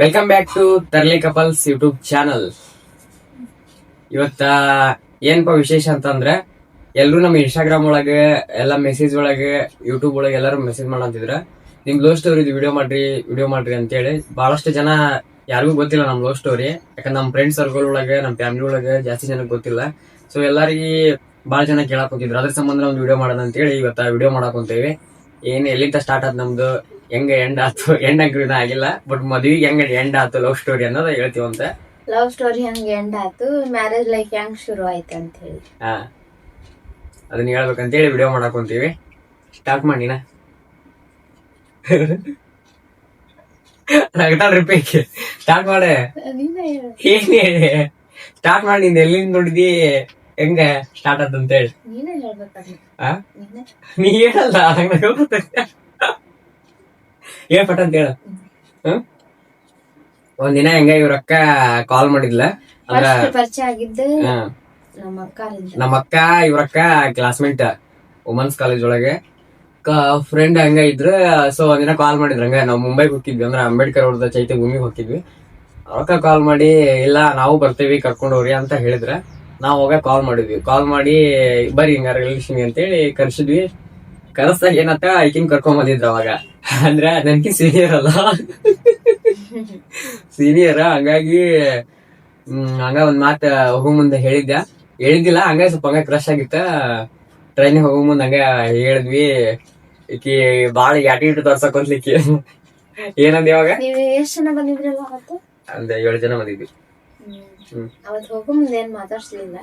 Welcome back to Tharli couples YouTube channel. ಇವತ್ತ ಏನಪ್ಪ ವಿಶೇಷ ಅಂತಂದ್ರೆ ಎಲ್ರು ನಮ್ಮ ಇನ್ಸ್ಟಾಗ್ರಾಮ್ ಒಳಗೆ ಎಲ್ಲಾ ಮೆಸೇಜ್ ಒಳಗೆ ಯೂಟ್ಯೂಬ್ ಒಳಗೆ ಎಲ್ಲರೂ ಮೆಸೇಜ್ ಮಾಡಂತಿದ್ರ ನಿಮ್ ಲವ್ ಸ್ಟೋರಿ ವಿಡಿಯೋ ಮಾಡ್ರಿ ಅಂತೇಳಿ. ಬಹಳಷ್ಟು ಜನ ಯಾರಿಗೂ ಗೊತ್ತಿಲ್ಲ ನಮ್ ಲವ್ ಸ್ಟೋರಿ, ಯಾಕಂದ್ರೆ ನಮ್ ಫ್ರೆಂಡ್ ಸರ್ಕಲ್ ಒಳಗೆ ನಮ್ ಫ್ಯಾಮಿಲಿ ಒಳಗೆ ಜಾಸ್ತಿ ಜನಕ್ಕೆ ಗೊತ್ತಿಲ್ಲ. ಸೊ ಎಲ್ಲರಿಗೆ ಬಹಳ ಜನ ಕೇಳಕ್ ಹೋಗಿದ್ರು, ಅದ್ರ ಸಂಬಂಧ ಒಂದು ವಿಡಿಯೋ ಮಾಡೋಣ ಅಂತೇಳಿ ಇವತ್ತ ವಿಡಿಯೋ ಮಾಡಕ್ ಹೊಂತೇವಿ. ಏನ್ ಎಲ್ಲಿಂದ ಸ್ಟಾರ್ಟ್ ಆದ್ ನಮ್ದು, ಹೆಂಗ ಎಂಡ್ ಆತು, ಎಂಡ್ ಆಗ್ರಿನ ಆಗಿಲ್ಲ, ಬಟ್ ಮದ್ವಿಗೆ ಹೆಂಗ ಎಂಡ್ ಆತು ಲವ್ ಸ್ಟೋರಿ ಅನ್ನೋದು ಹೇಳ್ತೀವಂತ. ಲವ್ ಸ್ಟೋರಿ ಹೆಂಗ್ ಎಂಡ್ ಆತು, ಮ್ಯಾರೇಜ್ ಲೈಫ್ ಹೆಂಗ್ ಶುರು ಆಯ್ತು ಅಂತ ಹೇಳಿ ಅದನ್ನ ಹೇಳ್ಬೇಕಂತೇಳಿ ವಿಡಿಯೋ ಮಾಡಕ್ ಹೊಂತೀವಿ. ಸ್ಟಾರ್ಟ್ ಮಾಡಿನ ಸ್ಟಾರ್ಟ್ ಮಾಡೆ, ಏನ್ ಹೇಳಿ ಸ್ಟಾರ್ಟ್ ಮಾಡಿ. ನಿಂದ ಎಲ್ಲಿಂದ ನೋಡಿದಿ, ಹೆಂಗ ಸ್ಟಾರ್ಟ್ ಆತ ಅಂತ ಹೇಳಿ ನೀನೇ ಹೇಳ್ಬೇಕಾದ್ರೆ. ನೀ ಹೇಳಲ್ಲ, ಏನ್ ಪಟ್ಟ ಅಂತ ಹೇಳ. ಒಂದಿನ ಹೆಂಗ ಇವ್ರಕ್ಕ ಕಾಲ್ ಮಾಡಿದ್ಲ, ಅಂದ್ರ ಪರಿಚಯ ಆಗಿದ್ದು ನಮ್ಮ ಅಕ್ಕ ಇವ್ರಕ್ಕ ಕ್ಲಾಸ್ಮೇಟ್ ವುಮನ್ಸ್ ಕಾಲೇಜ್ ಒಳಗೆ ಫ್ರೆಂಡ್ ಹಂಗ ಇದ್ರ. ಸೊ ಒಂದಿನ ಕಾಲ್ ಮಾಡಿದ್ರ, ಹಂಗ ನಾವ್ ಮುಂಬೈಗೆ ಹೋಗಿದ್ವಿ, ಅಂದ್ರ ಅಂಬೇಡ್ಕರ್ ಅವ್ರದ ಚೈತ್ಯ ಭೂಮಿಗೆ ಹೋಗಿದ್ವಿ. ಅವಕ್ಕ ಕಾಲ್ ಮಾಡಿ ಇಲ್ಲ ನಾವು ಬರ್ತೇವಿ ಕರ್ಕೊಂಡ್ ಹೋಗ್ರಿ ಅಂತ ಹೇಳಿದ್ರ, ನಾವ್ ಹೋಗ ಕಾಲ್ ಮಾಡಿದ್ವಿ. ಕಾಲ್ ಮಾಡಿ ಬರ್ರಿ ಹಿಂಗಾರ ರಿಲೇಷನ್ ಅಂತೇಳಿ ಕರ್ಸಿದ್ವಿ. ಕರೆಸ್ದಾಗ ಏನತ್ತ ಐಕಿನ್ ಕರ್ಕೊಂಡ್ ಬಂದಿದ್ರ ಅವಾಗ. ಅಂದ್ರ ನನ್ಕಿ ಸೀನಿಯರ್ ಅಲ್ಲ, ಸೀನಿಯರ್. ಹಂಗಾಗಿ ಹಂಗ ಒಂದ್ ಮಾತ ಹೋಗೋ ಮುಂದೆ ಹೇಳಿದ್ದಿಲ್ಲ, ಹಂಗ ಸ್ವಲ್ಪ ಹಂಗ ಕ್ರಶ್ ಆಗಿತ್ತ. ಟ್ರೈನಿಗೆ ಹೋಗೋ ಮುಂದೆ ಹಂಗ ಹೇಳಿದ್ವಿ. ಈಕಿ ಬಾಳ ಆಟಿಟ್ಯೂಡ್ ತೋರ್ಸಕೊಂತ್ಲಿಕ್ಕಿ ಏನಂದ ಇವಾಗ. ಎಷ್ಟ್ ಜನ ಬಂದಿದ್ರಲ್ಲ ಅವತ್ತು? ಒಂದ್ 7 ಜನ ಬಂದಿದ್ವಿ. ಅವತ್ ಹೋಗೋ ಮುಂದೆ ಏನ್ ಮಾತಾಡ್ಸ್ಲಿಲ್ಲ.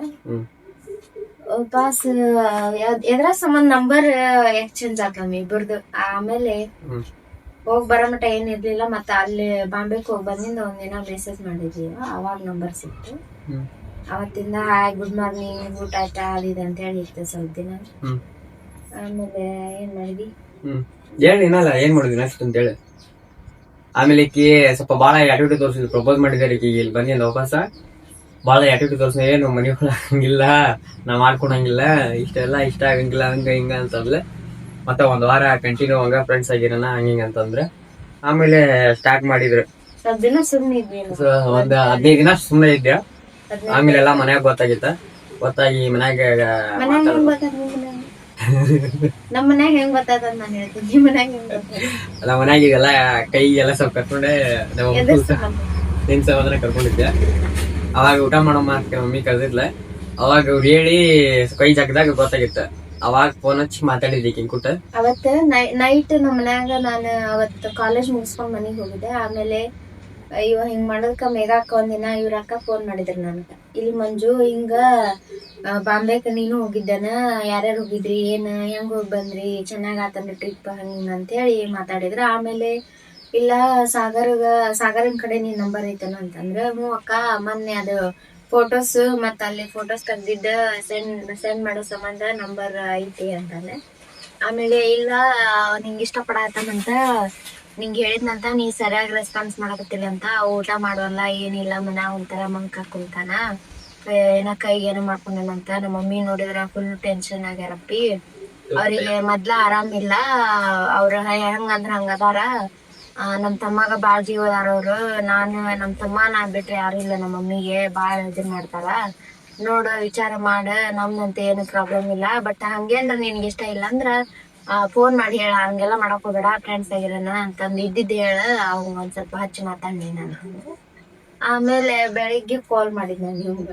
ಪಾಸ್ ಎದ್ರ ಸಂಬಂಧ ನಂಬರ್ ಎಕ್ಸ್ಚೇಂಜ್ ಆತ ಇಬ್ಬರದು. ಆಮೇಲೆ ಹೋಗ್ ಬರೋ ಮಟ ಏನ್ ಇರ್ಲಿಲ್ಲ. ಮತ್ತ ಅಲ್ಲಿ ಬಾಂಬೆಗೆ ಹೋಗಿ ಬಂದಿಂದ ಒಂದಿನ ಮೆಸೇಜ್ ಮಾಡಿದ್ವಿ, ಅವಾಗ ನಂಬರ್ ಸಿಕ್ತು. ಅವತ್ತಿಂದ ಹಾಯ್ ಗುಡ್ ಮಾರ್ನಿಂಗ್, ಊಟ ಆಯ್ತಾ ಅದಿದೆ ಅಂತ ಹೇಳಿ ಇತ್ತು ಸ್ವಲ್ಪ ದಿನ. ಆಮೇಲೆ ಏನ್ ಮಾಡಿದ್ವಿ ಏನಲ್ಲ ಏನ್ ಮಾಡಿದ್ವಿ ನೆಕ್ಸ್ಟ್ ಅಂತ ಹೇಳಿ. ಆಮೇಲೆ ಈಕಿ ಸ್ವಲ್ಪ ಬಾಳ ಆಟಿಟ್ಯೂಡ್ ತೋರಿಸಿದ್ವಿ, ಪ್ರಪೋಸ್ ಮಾಡಿದಾರೆ ಈಕಿ. ಇಲ್ಲಿ ಬಂದಿಂದ ವಾಪಸ್ ಬಾಳ ಆಟಿಟ್ಯೂಡ್ ತೋರಿಸಿದ, ಏನು ಮನಿ ಹಂಗಿಲ್ಲ, ನಾ ಮಾಡ್ಕೊಳಂಗಿಲ್ಲ, ಇಷ್ಟೆಲ್ಲ ಇಷ್ಟ ಆಗಂಗಿಲ್ಲ, ಹಂಗ ಹಿಂಗ ಅಂತಂದ್ರೆ. ಮತ್ತೆ ಒಂದ್ ವಾರ ಕಂಟಿನ್ಯೂ ಹಂಗ ಫ್ರೆಂಡ್ಸ್ ಆಗಿರೋಣ ಹಂಗಿಂಗ ಅಂತಂದ್ರೆ. ಆಮೇಲೆ ಸ್ಟಾರ್ಟ್ ಮಾಡಿದ್ರು. ಸ್ವಲ್ಪ ದಿನ ಸುಮ್ನೆ ಇದ್ವಿ, ಒಂದ್ 15 ದಿನ ಸುಮ್ನೆ ಇದ್ದೆ. ಆಮೇಲೆ ಎಲ್ಲಾ ಮನ್ಯಾಗ ಗೊತ್ತಾಗಿ ಮನ್ಯಾಗ ನಮ್ಮ ಮನ್ಯಾಗ ಹೆಂಗ್ ಗೊತ್ತಾದ ನಾನು ಹೇಳ್ತೀನಿ. ನಿಮ್ ಮನ್ಯಾಗ ಹೆಂಗ್ ಗೊತ್ತಾದ? ನಮ್ಮ ಮನ್ಯಾಗ ಇದೆಲ್ಲ ಕೈಗೆಲ್ಲ ಸ್ವಲ್ಪ ಕರ್ಕೊಂಡೆ ನಿನ್ ಸಂಬಂಧನ ಕರ್ಕೊಂಡಿದ್ದೆ. ಅವಾಗ ಊಟ ಮಾಡೋ ಮಾತ ಮಮ್ಮಿ ಕರೆದಿದ್ಲ. ಅವಾಗ ಅವ್ರು ಹೇಳಿ ಕೈ ಜಾಗದಾಗ ಗೊತ್ತಾಗಿತ್ತ. ಅವಾಗ ಫೋನ್ ಹಚ್ಚಿ ಮಾತಾಡಿದ್ವಿ ಕಿಂಕುಟ. ಅವತ್ತ ನೈಟ್ ನಮ್ಮ ಮನ್ಯಾಗ ನಾನು ಅವತ್ ಕಾಲೇಜ್ ಮುಗಿಸ್ಕೊಂಡ್ ಮನಿಗ್ ಹೋಗಿದ್ದೆ. ಆಮೇಲೆ ಇವ ಹಿಂಗ್ ಮಾಡೋದಕ್ಕ ಮೇಘಾಕ್ಕ ಒಂದಿನ ಇವ್ರ ಅಕ್ಕ ಫೋನ್ ಮಾಡಿದ್ರು ನನ್ಗ, ಇಲ್ಲಿ ಮಂಜು ಹಿಂಗ ಬಾಂಬೆಕ್ ನೀನು ಹೋಗಿದ್ದಾನ, ಯಾರ್ಯಾರು ಹೋಗಿದ್ರಿ, ಏನ್ ಹೆಂಗ್ ಹೋಗಿ ಬಂದ್ರಿ, ಚೆನ್ನಾಗ್ ಆತಂದ್ರ ಟ್ರಿಪ್ ಹಂಗ ಅಂತ ಹೇಳಿ ಮಾತಾಡಿದ್ರ. ಆಮೇಲೆ ಇಲ್ಲ ಸಾಗರನ್ ಕಡೆ ನಿನ್ ನಂಬರ್ ಐತನ ಅಂತಂದ್ರ, ಹ್ಞೂ ಅಕ್ಕ ಮೊನ್ನೆ ಅದು ಫೋಟೋಸ್ ಮತ್ತ ಅಲ್ಲಿ ಫೋಟೋಸ್ ತೆಗ್ದಿದ್ದ ಸೆಂಡ್ ಮಾಡೋ ಸಂಬಂಧ ನಂಬರ್ ಐತಿ ಅಂತಾನೆ. ಆಮೇಲೆ ಇಲ್ಲ ನಿಂಗೆ ಇಷ್ಟಪಡತ್ತಂತ ನಿಂಗೆ ಹೇಳಿದ್ನಂತ, ನೀ ಸರಿಯಾಗಿ ರೆಸ್ಪಾನ್ಸ್ ಮಾಡಕತ್ತಿಲ್ಲ ಅಂತ, ಊಟ ಮಾಡುವಲ್ಲ ಏನಿಲ್ಲ, ಮನ್ಯಾಗ ಒಂಥರ ಮಂಕ ಕುಂತಾನ, ಏನ ಕೈಗೆ ಏನೋ ಮಾಡ್ಕೊಂಡಂತ. ನಮ್ಮ ಮಮ್ಮಿ ನೋಡಿದ್ರ ಫುಲ್ ಟೆನ್ಷನ್ ಆಗ್ಯಾರಪ್ಪಿ, ಅವ್ರಿಗೆ ಮೊದ್ಲ ಆರಾಮಿಲ್ಲ, ಅವ್ರ ಹೆಂಗಂದ್ರ ಹಂಗದಾರ. ನಮ್ ತಮ್ಮಗ ಬಾಳ್ ಜೀವ ಅದಾರ ಅವ್ರು. ನಮ್ ತಮ್ಮ ನಾ ಬಿಟ್ರೆ ಯಾರು ಇಲ್ಲ ನಮ್ಮ ಮಮ್ಮಿಗೆ, ಬಾಳ್ ಇದನ್ ಮಾಡ್ತಾರ. ನೋಡ ವಿಚಾರ ಮಾಡ, ನಮ್ದಂತ ಏನು ಪ್ರಾಬ್ಲಮ್ ಇಲ್ಲ, ಬಟ್ ಹಂಗೇನ್ರ ನಿನ್ಗೆ ಇಷ್ಟ ಇಲ್ಲ ಅಂದ್ರ ಫೋನ್ ಮಾಡಿ ಹೇಳ, ಹಂಗೆಲ್ಲ ಮಾಡಕ್ ಹೋಗ್ಬೇಡ, ಫ್ರೆಂಡ್ಸ್ ಆಗಿರೋಣ ಅಂತಂದ್ ಇದ್ದಿದ್ದು ಹೇಳ, ಅವಂಗ ಒಂದ್ ಸ್ವಲ್ಪ ಹಚ್ಚಿ ಮಾತಾಡಿ ನಾನು. ಆಮೇಲೆ ಬೆಳಿಗ್ಗೆ ಕಾಲ್ ಮಾಡಿದ್ ನಾನು ಇವಂಗ.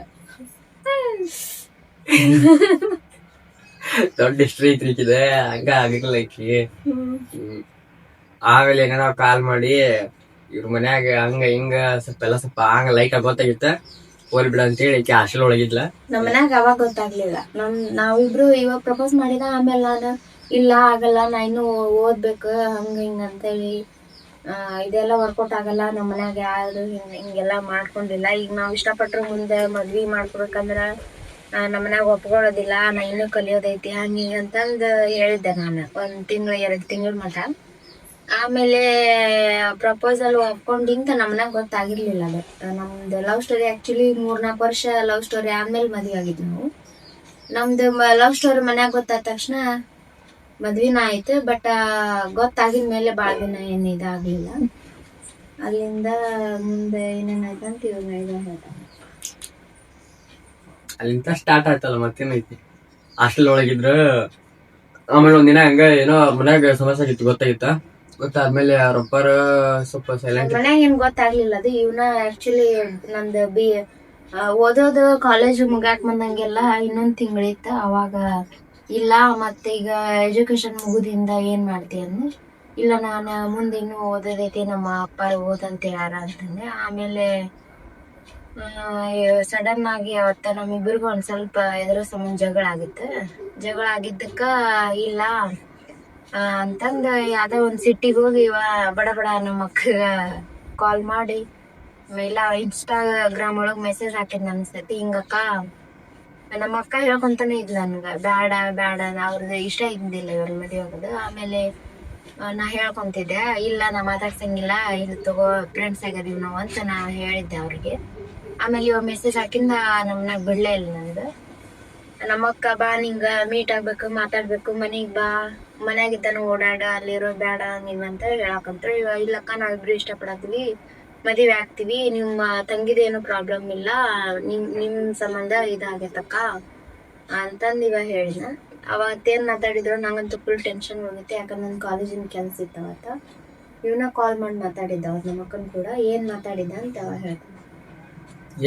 ದೊಡ್ಡ ಹಿಸ್ಟ್ರಿ ಐತ್ರಿಕಿದೆ, ಹಂಗ ಆಗಿರ್ಲಿಲ್ಲ ಈಕಿ. ಆಮೇಲೆ ಏನಾರ ಕಾಲ್ ಮಾಡಿ ಇವ್ರ ಮನ್ಯಾಗ ಹಂಗ ಹಿಂಗ ಸ್ವಲ್ಪ ಹಂಗ ಲೈಟ್ ಆಗಿ ಗೊತ್ತಾಗಿತ್ತ. ಹೋಲ್ ಬಿಡ ಅಂತೇಳಿ ಈಕಿ ಹಾಸ್ಟೆಲ್ ಒಳಗಿದ್ಲ. ನಮ್ಮ ಮನ್ಯಾಗ ಅವಾಗ ಗೊತ್ತಾಗ್ಲಿಲ್ಲ. ನಾವಿಬ್ರು ಇವಾಗ ಪ್ರಪೋಸ್ ಮಾಡಿದ. ಆಮೇಲೆ ನಾನು ಇಲ್ಲ ಆಗಲ್ಲ, ನಾ ಇನ್ನು ಓದ್ಬೇಕು ಹಂಗ ಹಿಂಗ ಅಂತೇಳಿ ಇದೆಲ್ಲ ವರ್ಕೌಟ್ ಆಗಲ್ಲ, ನಮ್ಮ ಮನ್ಯಾಗ ಯಾರು ಹಿಂಗೆಲ್ಲಾ ಮಾಡ್ಕೊಂಡಿಲ್ಲ. ಈಗ ನಾವ್ ಇಷ್ಟಪಟ್ರ ಮುಂದೆ ಮದ್ವಿ ಮಾಡ್ಕೊಬೇಕಂದ್ರ ನಮ್ಮ ಮನ್ಯಾಗ ಒಪ್ಕೊಳ್ಳೋದಿಲ್ಲ, ನಾ ಇನ್ನೂ ಕಲಿಯೋದೈತಿ ಹಂಗ ಹಿಂಗ ಅಂತಂದ್ ಹೇಳಿದ್ದೆ ನಾನು 1 ತಿಂಗಳು 2 ತಿಂಗಳ ಮಟ. ಆಮೇಲೆ ಪ್ರಪೋಸಲ್ ಒಪ್ಕೊಂಡಿಂತ ನಮ್ಮನ್ಯಾಗ ಗೊತ್ತಾಗಿರ್ಲಿಲ್ಲ. ಬಟ್ ನಮ್ದು ಲವ್ ಸ್ಟೋರಿ ಆಕ್ಚುಲಿ 3-4 ವರ್ಷ ಲವ್ ಸ್ಟೋರಿ ಆದ್ಮೇಲೆ ಮದ್ವೆ ಆಗಿದ್ವಿ ನಾವು. ನಮ್ದು ಲವ್ ಸ್ಟೋರಿ ಮನ್ಯಾಗ ಗೊತ್ತಾದ ತಕ್ಷಣ ಮದ್ವಿನ ಆಯ್ತು. ಬಟ್ ಗೊತ್ತಾಗಿದ್ಮೇಲೆ ಬಾಳ ದಿನ ಏನ್ ಇದಾಗ್ಲಿಲ್ಲ. ಅಲ್ಲಿಂದ ಮುಂದೆ ಏನೇನಾಯ್ತಂತ ಇವಾಗ ಹೇಳ್ತಾನೆ. ಅಲ್ಲಿಂದ ಸ್ಟಾರ್ಟ್ ಆಯ್ತಲ್ಲ ಮತ್ತೇನೈತಿ. ಹಾಸ್ಟೆಲ್ ಒಳಗಿದ್ರ ಆಮೇಲೆ ಒಂದಿನ ಹಂಗ ಏನೋ ಮನ್ಯಾಗ ಸಮಸ್ಯೆ ಆಗಿತ್ತು ಗೊತ್ತಾದ್ಮೇಲೆ ಅವ್ರಪ್ಪರ ಸ್ವಲ್ಪ ಸೈಲೆಂಟ್. ಮನ್ಯಾಗ ಏನ್ ಗೊತ್ತಾಗ್ಲಿಲ್ಲ. ಅದು ಇವನ ಆಕ್ಚುಲಿ ನಂದು ಓದೋದು ಕಾಲೇಜ್ ಮುಗಾಕ್ ಬಂದಂಗೆಲ್ಲ ಇನ್ನೊಂದ್ ತಿಂಗಳಿತ್ತ. ಅವಾಗ ಇಲ್ಲ ಮತ್ತೆ ಈಗ ಎಜುಕೇಶನ್ ಮುಗುದಿಂದ ಏನ್ ಮಾಡ್ತಿ ಅಂದ. ಇಲ್ಲ ನಾನು ಮುಂದೆ ಇನ್ನೂ ಓದೋದೈತಿ, ನಮ್ಮ ಅಪ್ಪ ಓದಂತ ಯಾರ ಅಂತಂದೆ. ಆಮೇಲೆ ಸಡನ್ ಆಗಿ ಅವತ್ತ ನಮ್ಮಿಬ್ಬರಿಗೂ ಒಂದ್ ಸ್ವಲ್ಪ ಎದುರು ಸಂಬಂಧ ಜಗಳ ಆಗಿದ್ದಕ್ಕ ಇಲ್ಲ ಅಂತಂದ ಯಾವ್ದೋ ಒಂದ್ ಸಿಟ್ಟಿಗೆ ಹೋಗಿ ಬಡ ನಮ್ಮ ಅಕ್ಕಗ ಕಾಲ್ ಮಾಡಿ ಇಲ್ಲ ಇನ್ಸ್ಟಾಗ್ರಾಮ್ ಒಳಗ್ ಮೆಸೇಜ್ ಹಾಕಿದ್ ಅನ್ಸತಿ. ಹಿಂಗಕ್ಕ ನಮ್ಮ ಅಕ್ಕ ಹೇಳ್ಕೊಂತಾನೆ ಇದ್ಲ ನನ್ಗ, ಬ್ಯಾಡ ಅವ್ರದ್ದು ಇಷ್ಟ ಇದ್ದಿಲ್ಲ ಇವ್ರ ಮದ್ವೆ ಆಗೋದು. ಆಮೇಲೆ ನಾ ಹೇಳ್ಕೊಂತಿದ್ದೆ, ಇಲ್ಲ ನಾ ಮಾತಾಡ್ಸಂಗಿಲ್ಲ, ಇದು ತಗೋ ಫ್ರೆಂಡ್ಸ್ ಆಗದೀವಿ ನಾವು ಅಂತ ನಾ ಹೇಳಿದ್ದೆ ಅವ್ರಿಗೆ. ಆಮೇಲೆ ಇವಾಗ ಮೆಸೇಜ್ ಹಾಕಿಂದ ನಮ್ಮನ್ನಾಗ ಬಿಡ್ಲೇ ಇಲ್ಲ ನಂದು. ನಮ್ಮಕ್ಕ ಬಾ ನಿಂಗ ಮೀಟ್ ಆಗ್ಬೇಕು, ಮಾತಾಡ್ಬೇಕು, ಮನಿಗ್ ಬಾ, ಮನ್ಯಾಗಿದ್ದಾನು ಓಡಾಡ, ಅಲ್ಲಿರೋ ಬೇಡ ನೀವಂತ ಹೇಳಕಂತ್ರ. ಇಲ್ಲಕ್ಕ ನಾವಿಬ್ರು ಇಷ್ಟಪಡತ್ತೀವಿ, ಮದುವೆ ಆಗ್ತೀವಿ, ನಿಮ್ಮ ತಂಗಿದೇನು ಪ್ರಾಬ್ಲಮ್ ಇಲ್ಲ, ನಿಮ್ ಸಂಬಂಧ ಇದಾಗೈತಕ್ಕ ಅಂತಂದ್ ಇವಾಗ ಹೇಳಿದ. ಅವತ್ತೇನ್ ಮಾತಾಡಿದ್ರು ನಂಗಂತೂ ಫುಲ್ ಟೆನ್ಷನ್ ಹೋಗುತ್ತೆ. ಯಾಕಂದ್ರೆ ನನ್ ಕಾಲೇಜಿನ ಕೆಲ್ಸ ಇತ್ತು ಅವತ್ತ. ಇವನ ಕಾಲ್ ಮಾಡಿ ಮಾತಾಡಿದ್ದ ಅವ್ರ ನಮ್ಮಕ್ಕನ್ ಕೂಡ. ಏನ್ ಮಾತಾಡಿದ್ದ ಅಂತ ಅವ ಹೇಳ್ತಾನೆ.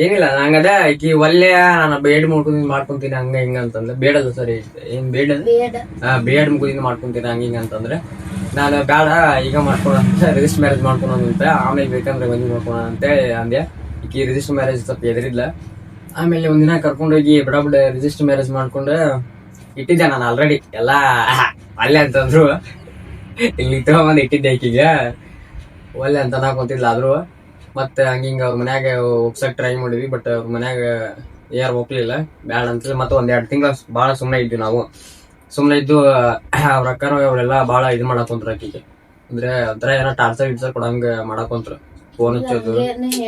ಏನಿಲ್ಲ, ನಂಗದ ಈಕಿ ಒಳ್ಳೆ ನಾನು ಬೇಡ್ ಮಾಡ್ಕೊಂತೀನಿ ಹಂಗ ಹಿಂಗ ಅಂತಂದ್ರೆ, ಬೇಡದು ಸರಿ ಏನ್ ಬೇಡ್ ಮುಗುದಿಂದ ಮಾಡ್ಕೊಂತೀನಿ ಹಂಗ ಹಿಂಗ ಅಂತಂದ್ರೆ, ನಾನು ಬೇಡ ಈಗ ಮಾಡ್ಕೊಳಂತ ರಿಜಿಸ್ಟರ್ ಮ್ಯಾರೇಜ್ ಮಾಡ್ಕೊಳಂತ, ಆಮೇಲೆ ಬೇಕಂದ್ರೆ ಮದುವೆ ಮಾಡ್ಕೊಳ ಅಂತ ಅಂದೆ. ಈಕಿ ರಿಜಿಸ್ಟರ್ ಮ್ಯಾರೇಜ್ ಸ್ವಲ್ಪ ಎದರಿದ್ಲ. ಆಮೇಲೆ ಒಂದಿನ ಕರ್ಕೊಂಡೋಗಿ ಬಡ ರಿಜಿಸ್ಟರ್ ಮ್ಯಾರೇಜ್ ಮಾಡ್ಕೊಂಡು ಇಟ್ಟಿದ್ದೆ ನಾನು ಆಲ್ರೆಡಿ ಎಲ್ಲಾ ಅಲ್ಲೇ ಅಂತಂದ್ರು. ಇಲ್ಲಿ ತಗೊಂಬಂದ್ ಇಟ್ಟಿದ್ದೆ ಈಕಿಗೆ ಒಳ್ಳೆ ಅಂತ ನಾಕೊಂತಿದ್ಲ. ಆದ್ರೂ ಮತ್ತೆ ಹಂಗಿಂಗ ಅವ್ರ ಮನ್ಯಾಗ ಒಪ್ಸಕ್ ಟ್ರೈ ಮಾಡಿದ್ವಿ. ಬಟ್ ಅವ್ರ ಮನ್ಯಾಗ ಯಾರು ಒಪ್ಲಿಲ್ಲ, ಬ್ಯಾಡ ಅಂತ. ಮತ್ತೆ ಒಂದ್ 2 ತಿಂಗಳ ಬಾಳ ಸುಮ್ನೆ ಇದ್ವಿ ನಾವು. ಸುಮ್ನೆ ಇದ್ದು ಅವ್ರ ಅಕ್ಕನ ಅವರೆಲ್ಲ ಬಾಳ ಇದ್ ಮಾಡಕೊಂತ್ರ ಆಕಿಗೆ. ಅಂದ್ರೆ ಒಂಥರ ಏನೋ ಟಾರ್ಚರ್ ಕೊಡಂಗ ಮಾಡಕೊಂತ್ರ. ಫೋನ್ ಹಚ್ಚೋದು,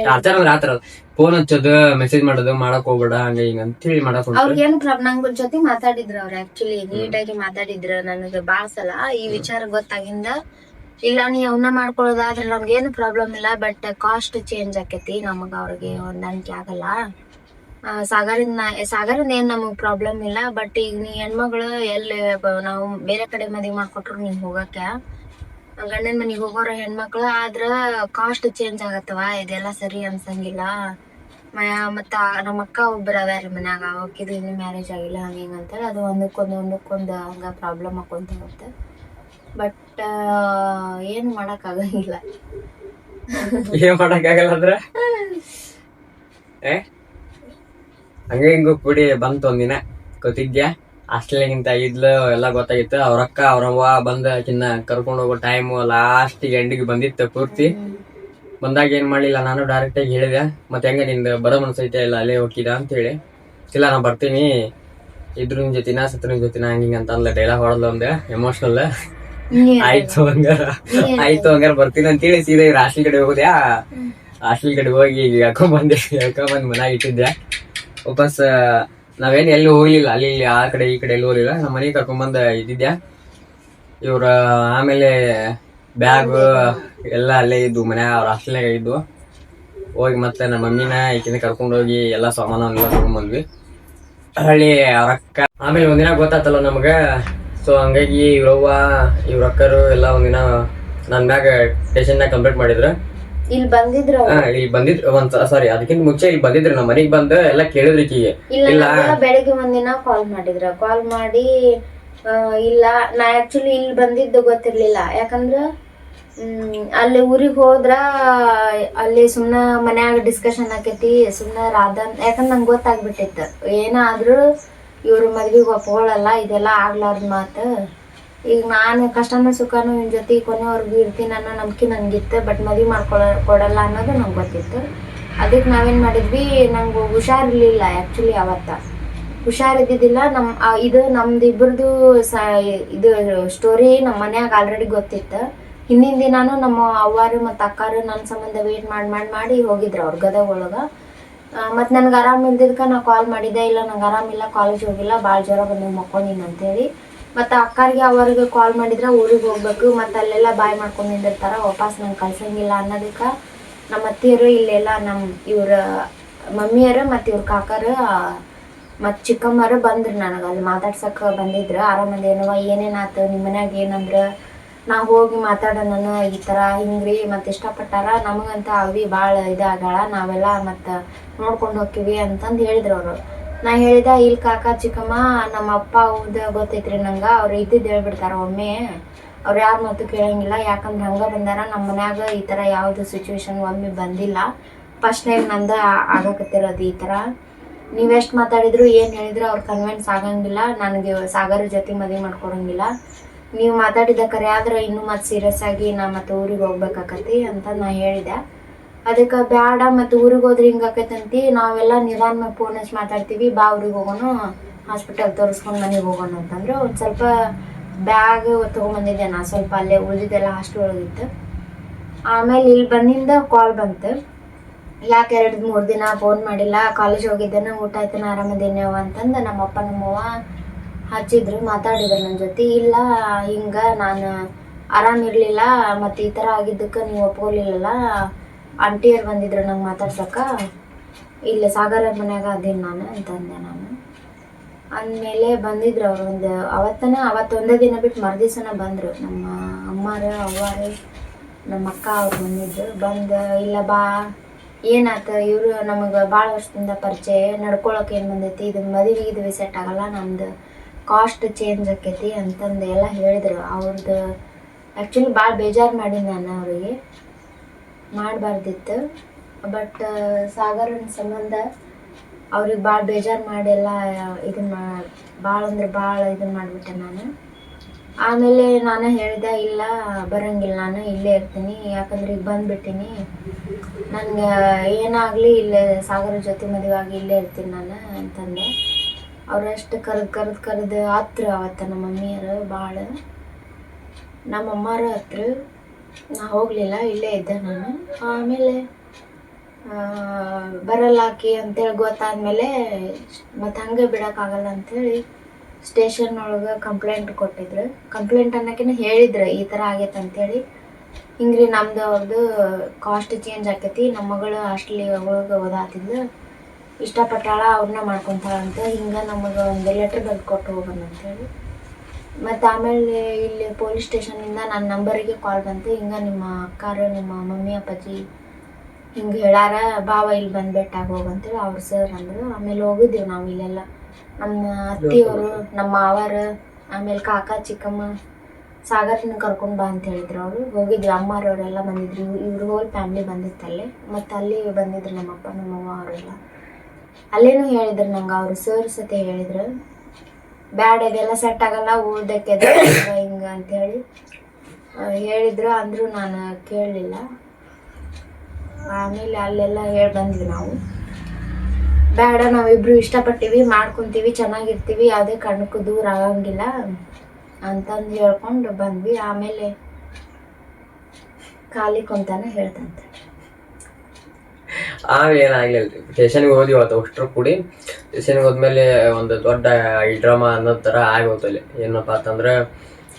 ಟಾರ್ಚರ್ ಅಂದ್ರೆ ಆತರ ಫೋನ್ ಹಚ್ಚೋದು, ಮೆಸೇಜ್ ಮಾಡೋದು, ಮಾಡಕ್ ಹೋಗ್ಬೇಡ ಹಂಗ ಹಿಂಗ ಅಂತ ಹೇಳಿ ಮಾಡಕೊಂತ್ರ. ಅವ್ರಿಗೇನು ನಂಗ್ ಜೊತೆ ಮಾತಾಡಿದ್ರು ಅವ್ರು. ಆಕ್ಚುಲಿ ನೀಟಾಗಿ ಮಾತಾಡಿದ್ರು. ನನಗೆ ಬಾಳ ಸಲ ಈ ವಿಚಾರ ಗೊತ್ತಾಗಿಂದ, ಇಲ್ಲ ನೀ ಅವನ್ನ ಮಾಡ್ಕೊಳ್ಳೋದಾದ್ರೆ ನಮ್ಗೇನು ಪ್ರಾಬ್ಲಮ್ ಇಲ್ಲ, ಬಟ್ ಕಾಸ್ಟ್ ಚೇಂಜ್ ಆಕೇತಿ, ನಮಗ ಅವ್ರಿಗೆ ಹೊಂದಾಣಿಕೆ ಆಗಲ್ಲ. ಸಾಗರಿಂದ ಏನ್ ನಮಗ್ ಪ್ರಾಬ್ಲಮ್ ಇಲ್ಲ, ಬಟ್ ಈಗ ನೀ ಹೆಣ್ಮಗಳು ಎಲ್ಲಿ ನಾವು ಬೇರೆ ಕಡೆ ಮದ್ವೆ ಮಾಡ್ಕೊಟ್ರು ನೀನ್ ಹೋಗಕ್ಕ, ಗಂಡನ ಮನಿಗ್ ಹೋಗೋರ ಹೆಣ್ಮಕ್ಳು ಆದ್ರ ಕಾಸ್ಟ್ ಚೇಂಜ್ ಆಗತ್ತವ, ಇದೆಲ್ಲ ಸರಿ ಅನ್ಸಂಗಿಲ್ಲ. ಮತ್ತ ನಮ್ಮ ಅಕ್ಕ ಒಬ್ಬರ ಅದಾರ ಮನ್ಯಾಗ, ಅವಕ್ಕಿದು ಇನ್ನು ಮ್ಯಾರೇಜ್ ಆಗಿಲ್ಲ ಹಂಗ ಹಿಂಗ ಅಂತೇಳಿ ಅದು ಒಂದಕ್ಕೊಂದು ಹಂಗ ಪ್ರಾಬ್ಲಮ್ ಹಾಕೊಂತ ಹೋಗುತ್ತೆ. ಬಟ್ ಏನು ಮಾಡಕ್ ಆಗಂಗಿಲ್ಲ. ಏನ್ ಮಾಡಕ್ಕಾಗಲ್ಲ ಅಂದ್ರ ಹಂಗ ಹಿಂಗ ಕೂಡಿ ಬಂತು. ಒಂದಿನ ಗೊತ್ತಿದ್ಯಾ, ಹಾಸ್ಟೆಲ್ಗಿಂತ ಇದ್ಲು, ಎಲ್ಲ ಗೊತ್ತಾಗಿತ್ತು. ಅವ್ರಕ್ಕ ಅವ್ರವ್ವ ಬಂದ ಆಕಿನ್ನ ಕರ್ಕೊಂಡ್ ಹೋಗೋ ಟೈಮ್ ಲಾಸ್ಟ್ ಎಂಡಿಗೆ ಬಂದಿತ್ತು ಪೂರ್ತಿ. ಬಂದಾಗ ಏನ್ ಮಾಡ್ಲಿಲ್ಲ, ನಾನು ಡೈರೆಕ್ಟ್ ಆಗಿ ಹೇಳಿದೆ, ಮತ್ತೆ ಹೆಂಗ ನಿಂದ ಬರೋ ಮನ್ಸೈತೆ ಇಲ್ಲ ಅಲ್ಲೇ ಹೋಗಿದ ಅಂತ ಹೇಳಿ. ಇಲ್ಲ ನಾ ಬರ್ತೀನಿ, ಇದ್ರು ನಿನ್ ಜೊತಿನ ಸತ್ರ ನಿನ್ ಜೊತಿನ ಹಂಗಿಂಗ ಅಂತ ಅಂದ್ಲ. ಡೈಲಾಗ್ ಹೊಡೆದ್ಲ ಒಂದೆ ಎಮೋಷನಲ್. ಆಯ್ತು ಹಂಗಾರ ಬರ್ತೀನಿ ಅಂತೇಳಿ ಸೀದಾ ಇವ್ರ ಹಾಸ್ಟೆಲ್ ಕಡೆ ಹೋಗ್ದ್ಯಾ. ಹಾಸ್ಟೆಲ್ ಕಡೆ ಹೋಗಿ ಹೇಳ್ಕೊಂಡ್ ಮನ್ಯಾಗ ಇಟ್ಟಿದ್ದೆ. ವಾಪಸ್ ನಾವೇನ್ ಎಲ್ಲಿ ಹೋಗ್ಲಿಲ್ಲ, ಅಲ್ಲಿ ಆ ಕಡೆ ಈ ಕಡೆ ಎಲ್ಲಿ ಹೋಗ್ಲಿಲ್ಲ. ನಮ್ಮ ಮನೆಗೆ ಕರ್ಕೊಂಡ್ಬಂದ ಇದ್ದಿದ್ಯಾ. ಇವ್ರ ಆಮೇಲೆ ಬ್ಯಾಗ್ ಎಲ್ಲ ಅಲ್ಲೇ ಇದ್ವು ಮನ್ಯಾಗ, ಅವ್ರ ಹಾಸ್ಟೆಲ್ನಾಗ ಇದ್ವು. ಹೋಗಿ ಮತ್ತೆ ನಮ್ಮ ಮಮ್ಮಿನ ಈಕಿನ ಕರ್ಕೊಂಡ್ ಹೋಗಿ ಎಲ್ಲಾ ಸಾಮಾನ ಎಲ್ಲ ತಗೊಂಡ್ಬಂದ್ವಿ ಹಳ್ಳಿ ಅವ್ರಕ್ಕ. ಆಮೇಲೆ ಒಂದಿನ ಗೊತ್ತಾತಲ್ಲ ನಮ್ಗ. ಸೊ ಹಂಗಾಗಿ ಇವ್ರ ಅಕ್ಕರು ಎಲ್ಲ ಒಂದಿನ ನನ್ ಮ್ಯಾಗ ಸ್ಟೇಷನ್ ಕಂಪ್ಲೇಂಟ್ ಮಾಡಿದ್ರ. ಇಲ್ಲಿ ಬಂದಿದ್ರು ಸಾರಿ ಅದಕ್ಕಿಂತ ಮುಂಚೆ ಇಲ್ಲಿ ಬಂದಿದ್ರು. ನಮ್ಮ ಮನೆಗ್ ಬಂದು ಎಲ್ಲ ಕೇಳಿದ್ರು ಈಕಿಗೆ. ಇಲ್ಲ ಬೆಳಿಗ್ಗೆ ಒಂದಿನ ಕಾಲ್ ಮಾಡಿ ಇಲ್ಲ ನಾ ಆಕ್ಚುಲಿ ಇಲ್ಲಿ ಬಂದಿದ್ದು ಗೊತ್ತಿರ್ಲಿಲ್ಲ. ಯಾಕಂದ್ರ ಅಲ್ಲಿ ಊರಿಗೆ ಹೋದ್ರ ಅಲ್ಲಿ ಸುಮ್ನ ಮನ್ಯಾಗ ಡಿಸ್ಕಷನ್ ಆಕೈತಿ, ಸುಮ್ನ ಯಾಕಂದ್ರ ನಂಗೆ ಗೊತ್ತಾಗ್ಬಿಟ್ಟಿತ್ತು ಏನಾದ್ರೂ ಇವ್ರ ಮದ್ವಿಗೆ ಒಪ್ಕೊಳ್ಳಲ್ಲ, ಇದೆಲ್ಲ ಆಗ್ಲಾರ್ದ ಮಾತು. ಈಗ ನಾನು ಕಷ್ಟನೂ ಸುಖನೂ ಇವ್ನ ಜೊತೆ ಕೊನೆವರೆಗೂ ಇರ್ತೀನಿ ಅನ್ನೋ ನಂಬಿಕೆ ನನ್ಗಿತ್ತು. ಬಟ್ ಮದ್ವೆ ಕೊಡಲ್ಲ ಅನ್ನೋದು ನಂಗೆ ಗೊತ್ತಿತ್ತು. ಅದಕ್ಕೆ ನಾವೇನ್ ಮಾಡಿದ್ವಿ, ನಂಗೆ ಹುಷಾರಿರ್ಲಿಲ್ಲ ಆಕ್ಚುಲಿ. ಅವತ್ತ ಹುಷಾರಿದ್ದಿದ್ದಿಲ್ಲ. ಇದು ನಮ್ದು ಇಬ್ಬರದು ಇದು ಸ್ಟೋರಿ ನಮ್ಮ ಮನ್ಯಾಗ ಆಲ್ರೆಡಿ ಗೊತ್ತಿತ್ತು. ಹಿಂದಿನ ದಿನಾನು ನಮ್ಮ ಅವ್ವಾರು ಮತ್ತು ಅಕ್ಕಾರು ನನ್ನ ಸಂಬಂಧ ವೇಟ್ ಮಾಡಿ ಹೋಗಿದ್ರು ಅವ್ರ ಗದಗ ಒಳಗ. ಮತ್ತು ನನ್ಗೆ ಆರಾಮ್ ಇಲ್ದಿದ್ಕ ನಾ ಕಾಲ್ ಮಾಡಿದ್ದೆ, ಇಲ್ಲ ನಂಗೆ ಆರಾಮಿಲ್ಲ, ಕಾಲೇಜ್ ಹೋಗಿಲ್ಲ, ಭಾಳ ಜ್ವರ ಬಂದು ಮಕ್ಕೊಂದಿನ ಅಂತೇಳಿ. ಮತ್ತು ಅಕ್ಕಾರಿಗೆ ಅವ್ರಿಗೆ ಕಾಲ್ ಮಾಡಿದ್ರೆ ಊರಿಗೆ ಹೋಗ್ಬೇಕು, ಮತ್ತು ಅಲ್ಲೆಲ್ಲ ಬಾಯ್ ಮಾಡ್ಕೊಂಡು ನಿಂದಿರ್ತಾರ, ವಾಪಸ್ ನಂಗೆ ಕಳ್ಸಂಗಿಲ್ಲ ಅನ್ನೋದಕ್ಕೆ ನಮ್ಮ ಅತ್ತಿಯರು ಇಲ್ಲೆಲ್ಲ ಇವ್ರ ಮಮ್ಮಿಯರು ಮತ್ತು ಇವ್ರ ಕಾಕಾರ ಮತ್ತು ಚಿಕ್ಕಮ್ಮರು ಬಂದ್ರು ನನಗೆ ಅಲ್ಲಿ ಮಾತಾಡ್ಸಕ್ಕೆ ಬಂದಿದ್ರು. ಆರಾಮದೇನವ, ಏನೇನಾಯ್ತು ನಿಮ್ಮ ಮನ್ಯಾಗ ಏನಂದ್ರೆ, ನಾ ಹೋಗಿ ಮಾತಾಡೋಣ ಈ ಥರ ಹಿಂಗ್ರಿ ಮತ್ತು ಇಷ್ಟಪಟ್ಟಾರ, ನಮಗಂತ ಅವಿ ಭಾಳ ಇದಾಗಳ, ನಾವೆಲ್ಲ ಮತ್ತು ನೋಡ್ಕೊಂಡು ಹೋಗ್ತೀವಿ ಅಂತಂದು ಹೇಳಿದ್ರು ಅವರು. ನಾ ಹೇಳಿದೆ, ಇಲ್ಲಿ ಕಾಕ ಚಿಕ್ಕಮ್ಮ ನಮ್ಮ ಅಪ್ಪ ಅವ್ರದ್ದು ಗೊತ್ತೈತ್ರಿ ನಂಗೆ, ಅವ್ರು ಇದ್ದಿದ್ದು ಹೇಳ್ಬಿಡ್ತಾರೆ ಒಮ್ಮೆ, ಅವ್ರು ಯಾರ ಮಾತು ಕೇಳಂಗಿಲ್ಲ, ಯಾಕಂದ್ರೆ ಹಂಗೆ ಬಂದಾರ. ನಮ್ಮ ಮನ್ಯಾಗ ಈ ಥರ ಯಾವುದು ಸಿಚುವೇಶನ್ ಒಮ್ಮೆ ಬಂದಿಲ್ಲ, ಫಸ್ಟ್ ಟೈಮ್ ನಂದು ಆಗಕತ್ತಿರೋದು ಈ ಥರ. ನೀವೆಷ್ಟು ಮಾತಾಡಿದ್ರು ಏನು ಹೇಳಿದ್ರು ಅವ್ರು ಕನ್ವಿನ್ಸ್ ಆಗಂಗಿಲ್ಲ, ನನಗೆ ಸಾಗರ ಜೊತೆ ಮದುವೆ ಮಾಡ್ಕೊಡಂಗಿಲ್ಲ. ನೀವು ಮಾತಾಡಿದ ಕರೆ ಆದ್ರೆ ಇನ್ನೂ ಮತ್ತು ಸೀರಿಯಸ್ ಆಗಿ ನಾ ಮತ್ತು ಊರಿಗೆ ಹೋಗ್ಬೇಕಾಕತಿ ಅಂತ ನಾ ಹೇಳಿದೆ. ಅದಕ್ಕೆ ಬೇಡ, ಮತ್ತು ಊರಿಗೆ ಹೋದ್ರೆ ಹಿಂಗಾಕೈತಂತಿ, ನಾವೆಲ್ಲ ನಿಧಾನ ಫೋನ್ ಹಚ್ಚಿ ಮಾತಾಡ್ತೀವಿ, ಬಾ ಊರಿಗೆ ಹೋಗೋಣ, ಹಾಸ್ಪಿಟಲ್ ತೋರಿಸ್ಕೊಂಡು ಮನೆಗೆ ಹೋಗೋಣ ಅಂತಂದ್ರೆ ಒಂದು ಸ್ವಲ್ಪ ಬ್ಯಾಗ್ ತೊಗೊಂಬಂದಿದ್ದೆ ನಾ, ಸ್ವಲ್ಪ ಅಲ್ಲೇ ಉಳಿದಿದ್ದೆಲ್ಲ ಹಾಸ್ಟೆಲ್ ಒಳಗಿತ್ತು. ಆಮೇಲೆ ಇಲ್ಲಿ ಬಂದಿಂದ ಕಾಲ್ ಬಂತು, ಯಾಕೆ 2-3 ದಿನ ಫೋನ್ ಮಾಡಿಲ್ಲ, ಕಾಲೇಜ್ ಹೋಗಿದ್ದೇನೆ, ಊಟ ಆಯ್ತಾನ, ಆರಾಮದೇನೇವ ಅಂತಂದು ನಮ್ಮಪ್ಪ ನಮ್ಮವ್ವ ಹಚ್ಚಿದ್ರು, ಮಾತಾಡಿದ್ರು ನನ್ನ ಜೊತೆ. ಇಲ್ಲ ಹಿಂಗೆ ನಾನು ಆರಾಮಿರಲಿಲ್ಲ, ಮತ್ತು ಈ ಥರ ಆಗಿದ್ದಕ್ಕೆ ನೀವು ಒಪ್ಕೊಲಿಲ್ಲಲ್ಲ, ಆಂಟಿಯರು ಬಂದಿದ್ರು ನಂಗೆ ಮಾತಾಡ್ಸಕ್ಕೆ, ಇಲ್ಲ ಸಾಗರ ಮನ್ಯಾಗ ಅದೇನು ನಾನು ಅಂತಂದೆ ನಾನು. ಅಂದಮೇಲೆ ಬಂದಿದ್ರು ಅವ್ರು ಅವತ್ತೊಂದೇ ದಿನ ಬಿಟ್ಟು ಮರುದಿವ್ಸನ ಬಂದರು ನಮ್ಮ ಅಮ್ಮಾರು ಅವ್ವಾರು ನಮ್ಮ ಅಕ್ಕ ಅವ್ರು ಬಂದಿದ್ರು. ಬಂದು ಇಲ್ಲ ಬಾ ಏನಾಯ್ತು, ಇವರು ನಮಗೆ ಭಾಳ ವರ್ಷದಿಂದ ಪರಿಚಯ, ನಡ್ಕೊಳಕ್ಕೆ ಏನು ಬಂದೈತಿ, ಇದು ಮದುವೆಗೆ ಸೆಟ್ ಆಗಲ್ಲ, ನಮ್ದು ಕಾಸ್ಟ್ ಚೇಂಜ್ ಆಕೈತಿ ಅಂತಂದು ಎಲ್ಲ ಹೇಳಿದ್ರು. ಅವ್ರದ್ದು ಆ್ಯಕ್ಚುಲಿ ಭಾಳ ಬೇಜಾರು ಮಾಡಿ ನಾನು ಅವರಿಗೆ ಮಾಡಬಾರ್ದಿತ್ತು, ಬಟ್ ಸಾಗರನ ಸಂಬಂಧ ಅವ್ರಿಗೆ ಭಾಳ ಬೇಜಾರು ಮಾಡಿಲ್ಲ, ಇದನ್ನ ಭಾಳ ಅಂದ್ರೆ ಭಾಳ ಇದನ್ನು ಮಾಡಿಬಿಟ್ಟೆ ನಾನು. ಆಮೇಲೆ ನಾನು ಹೇಳಿದೆ, ಇಲ್ಲ ಬರೋಂಗಿಲ್ಲ, ನಾನು ಇಲ್ಲೇ ಇರ್ತೀನಿ, ಯಾಕಂದ್ರೆ ಈಗ ಬಂದುಬಿಟ್ಟಿನಿ, ನನಗೆ ಏನಾಗಲಿ ಇಲ್ಲೇ ಸಾಗರ ಜೊತೆ ಮದುವೆ ಆಗಿ ಇಲ್ಲೇ ಇರ್ತೀನಿ ನಾನು ಅಂತಂದೆ. ಅವರಷ್ಟು ಕರೆದು ಹತ್ರ ಅವತ್ತು ನಮ್ಮ ಮಮ್ಮಿಯರು ಭಾಳ, ನಮ್ಮ ಅಮ್ಮಾರು ಹತ್ರ, ನಾ ಹೋಗಲಿಲ್ಲ, ಇಲ್ಲೇ ಇದ್ದೆ ನಾನು. ಆಮೇಲೆ ಬರಲ್ಲ ಆಕಿ ಅಂತೇಳಿ ಗೊತ್ತಾದ್ಮೇಲೆ ಮತ್ತು ಹಂಗೆ ಬಿಡೋಕ್ಕಾಗಲ್ಲ ಅಂಥೇಳಿ ಸ್ಟೇಷನ್ ಒಳಗೆ ಕಂಪ್ಲೇಂಟ್ ಕೊಟ್ಟಿದ್ರು. ಕಂಪ್ಲೇಂಟ್ ಅನ್ನೋಕ್ಕಿಂತ ಹೇಳಿದ್ರು ಈ ಥರ ಆಗೈತೆ ಅಂಥೇಳಿ, ಹಿಂಗ್ರಿ ನಮ್ದು ಅವ್ರದ್ದು ಕಾಸ್ಟ್ ಚೇಂಜ್ ಆಕೈತಿ, ನಮ್ಮ ಮಗಳು ಹಾಸ್ಟೆಲಿಗೆ ಒಳಗೆ ಓದಾತಿದ್ಲು, ಇಷ್ಟಪಟ್ಟಾಳ, ಅವ್ರನ್ನ ಮಾಡ್ಕೊತಾಳಂತ, ಹಿಂಗೆ ನಮಗೆ ಒಂದು ಲೆಟ್ರ್ ಬರೆದು ಕೊಟ್ಟು ಹೋಗೋಣ ಅಂಥೇಳಿ. ಮತ್ತು ಆಮೇಲೆ ಇಲ್ಲಿ ಪೊಲೀಸ್ ಸ್ಟೇಷನಿಂದ ನನ್ನ ನಂಬರಿಗೆ ಕಾಲ್ ಬಂತು, ಹಿಂಗೆ ನಿಮ್ಮ ಅಕ್ಕಾರು ನಿಮ್ಮ ಮಮ್ಮಿ ಅಪ್ಪಾಜಿ ಹಿಂಗೆ ಹೇಳಾರ, ಬಾವ ಇಲ್ಲಿ ಬಂದು ಬೆಟ್ಟಾಗಿ ಹೋಗಂತೇಳಿ ಅವ್ರು ಸರ್ ಅಂದರು. ಆಮೇಲೆ ಹೋಗಿದ್ದೀವಿ ನಾವು, ಇಲ್ಲೆಲ್ಲ ನಮ್ಮ ಅತ್ತಿಯವರು, ನಮ್ಮ ಮಾವರು, ಆಮೇಲೆ ಕಾಕ ಚಿಕ್ಕಮ್ಮ ಸಾಗರನ ಕರ್ಕೊಂಡು ಬಾ ಅಂತ ಹೇಳಿದ್ರು ಅವರು. ಹೋಗಿದ್ವಿ, ಅಮ್ಮಾರವರೆಲ್ಲ ಬಂದಿದ್ರು, ಇವ್ರ ಹೋಲ್ ಫ್ಯಾಮ್ಲಿ ಬಂದಿತ್ತಲ್ಲೇ, ಮತ್ತು ಅಲ್ಲಿ ಬಂದಿದ್ರು ನಮ್ಮಪ್ಪ ನಮ್ಮವ್ವ ಅವರೆಲ್ಲ. ಅಲ್ಲೇನೂ ಹೇಳಿದ್ರು ನಂಗೆ ಅವರು ಸರ್ ಸತೆ ಹೇಳಿದ್ರು, ಬ್ಯಾಡ ಇದೆಲ್ಲ ಸೆಟ್ ಆಗಲ್ಲ, ಓದಕ್ಕೆ ಹಿಂಗೆ ಅಂಥೇಳಿ ಹೇಳಿದ್ರು. ಅಂದರೂ ನಾನು ಕೇಳಲಿಲ್ಲ. ಆಮೇಲೆ ಅಲ್ಲೆಲ್ಲ ಹೇಳಿ ಬಂದ್ವಿ ನಾವು, ಬೇಡ ನಾವಿಬ್ರು ಇಷ್ಟಪಟ್ಟಿವಿ, ಮಾಡ್ಕೊತೀವಿ, ಚೆನ್ನಾಗಿರ್ತೀವಿ, ಯಾವುದೇ ಕಾರಣಕ್ಕೂ ದೂರ ಆಗಂಗಿಲ್ಲ ಅಂತಂದು ಹೇಳ್ಕೊಂಡು ಬಂದ್ವಿ. ಆಮೇಲೆ ಖಾಲಿ ಕೊಂತಾನೆ ಹೇಳ್ತಂತೆ. ಏನಾಗ್ಲಿಲ್ಲ, ಸ್ಟೇಷನ್ಗೆ ಹೋದ್ವಿ ಅವತ್ತು ಅಷ್ಟ್ರು ಕೂಡಿ. ಸ್ಟೇಷನ್ಗೆ ಹೋದ್ಮೇಲೆ ಒಂದು ದೊಡ್ಡ ಡ್ರಾಮಾ ಅನ್ನೋ ಥರ ಆಗಿ ಹೋಗ್ತಲ್ಲಿ. ಏನಪ್ಪ ಅಂತಂದ್ರೆ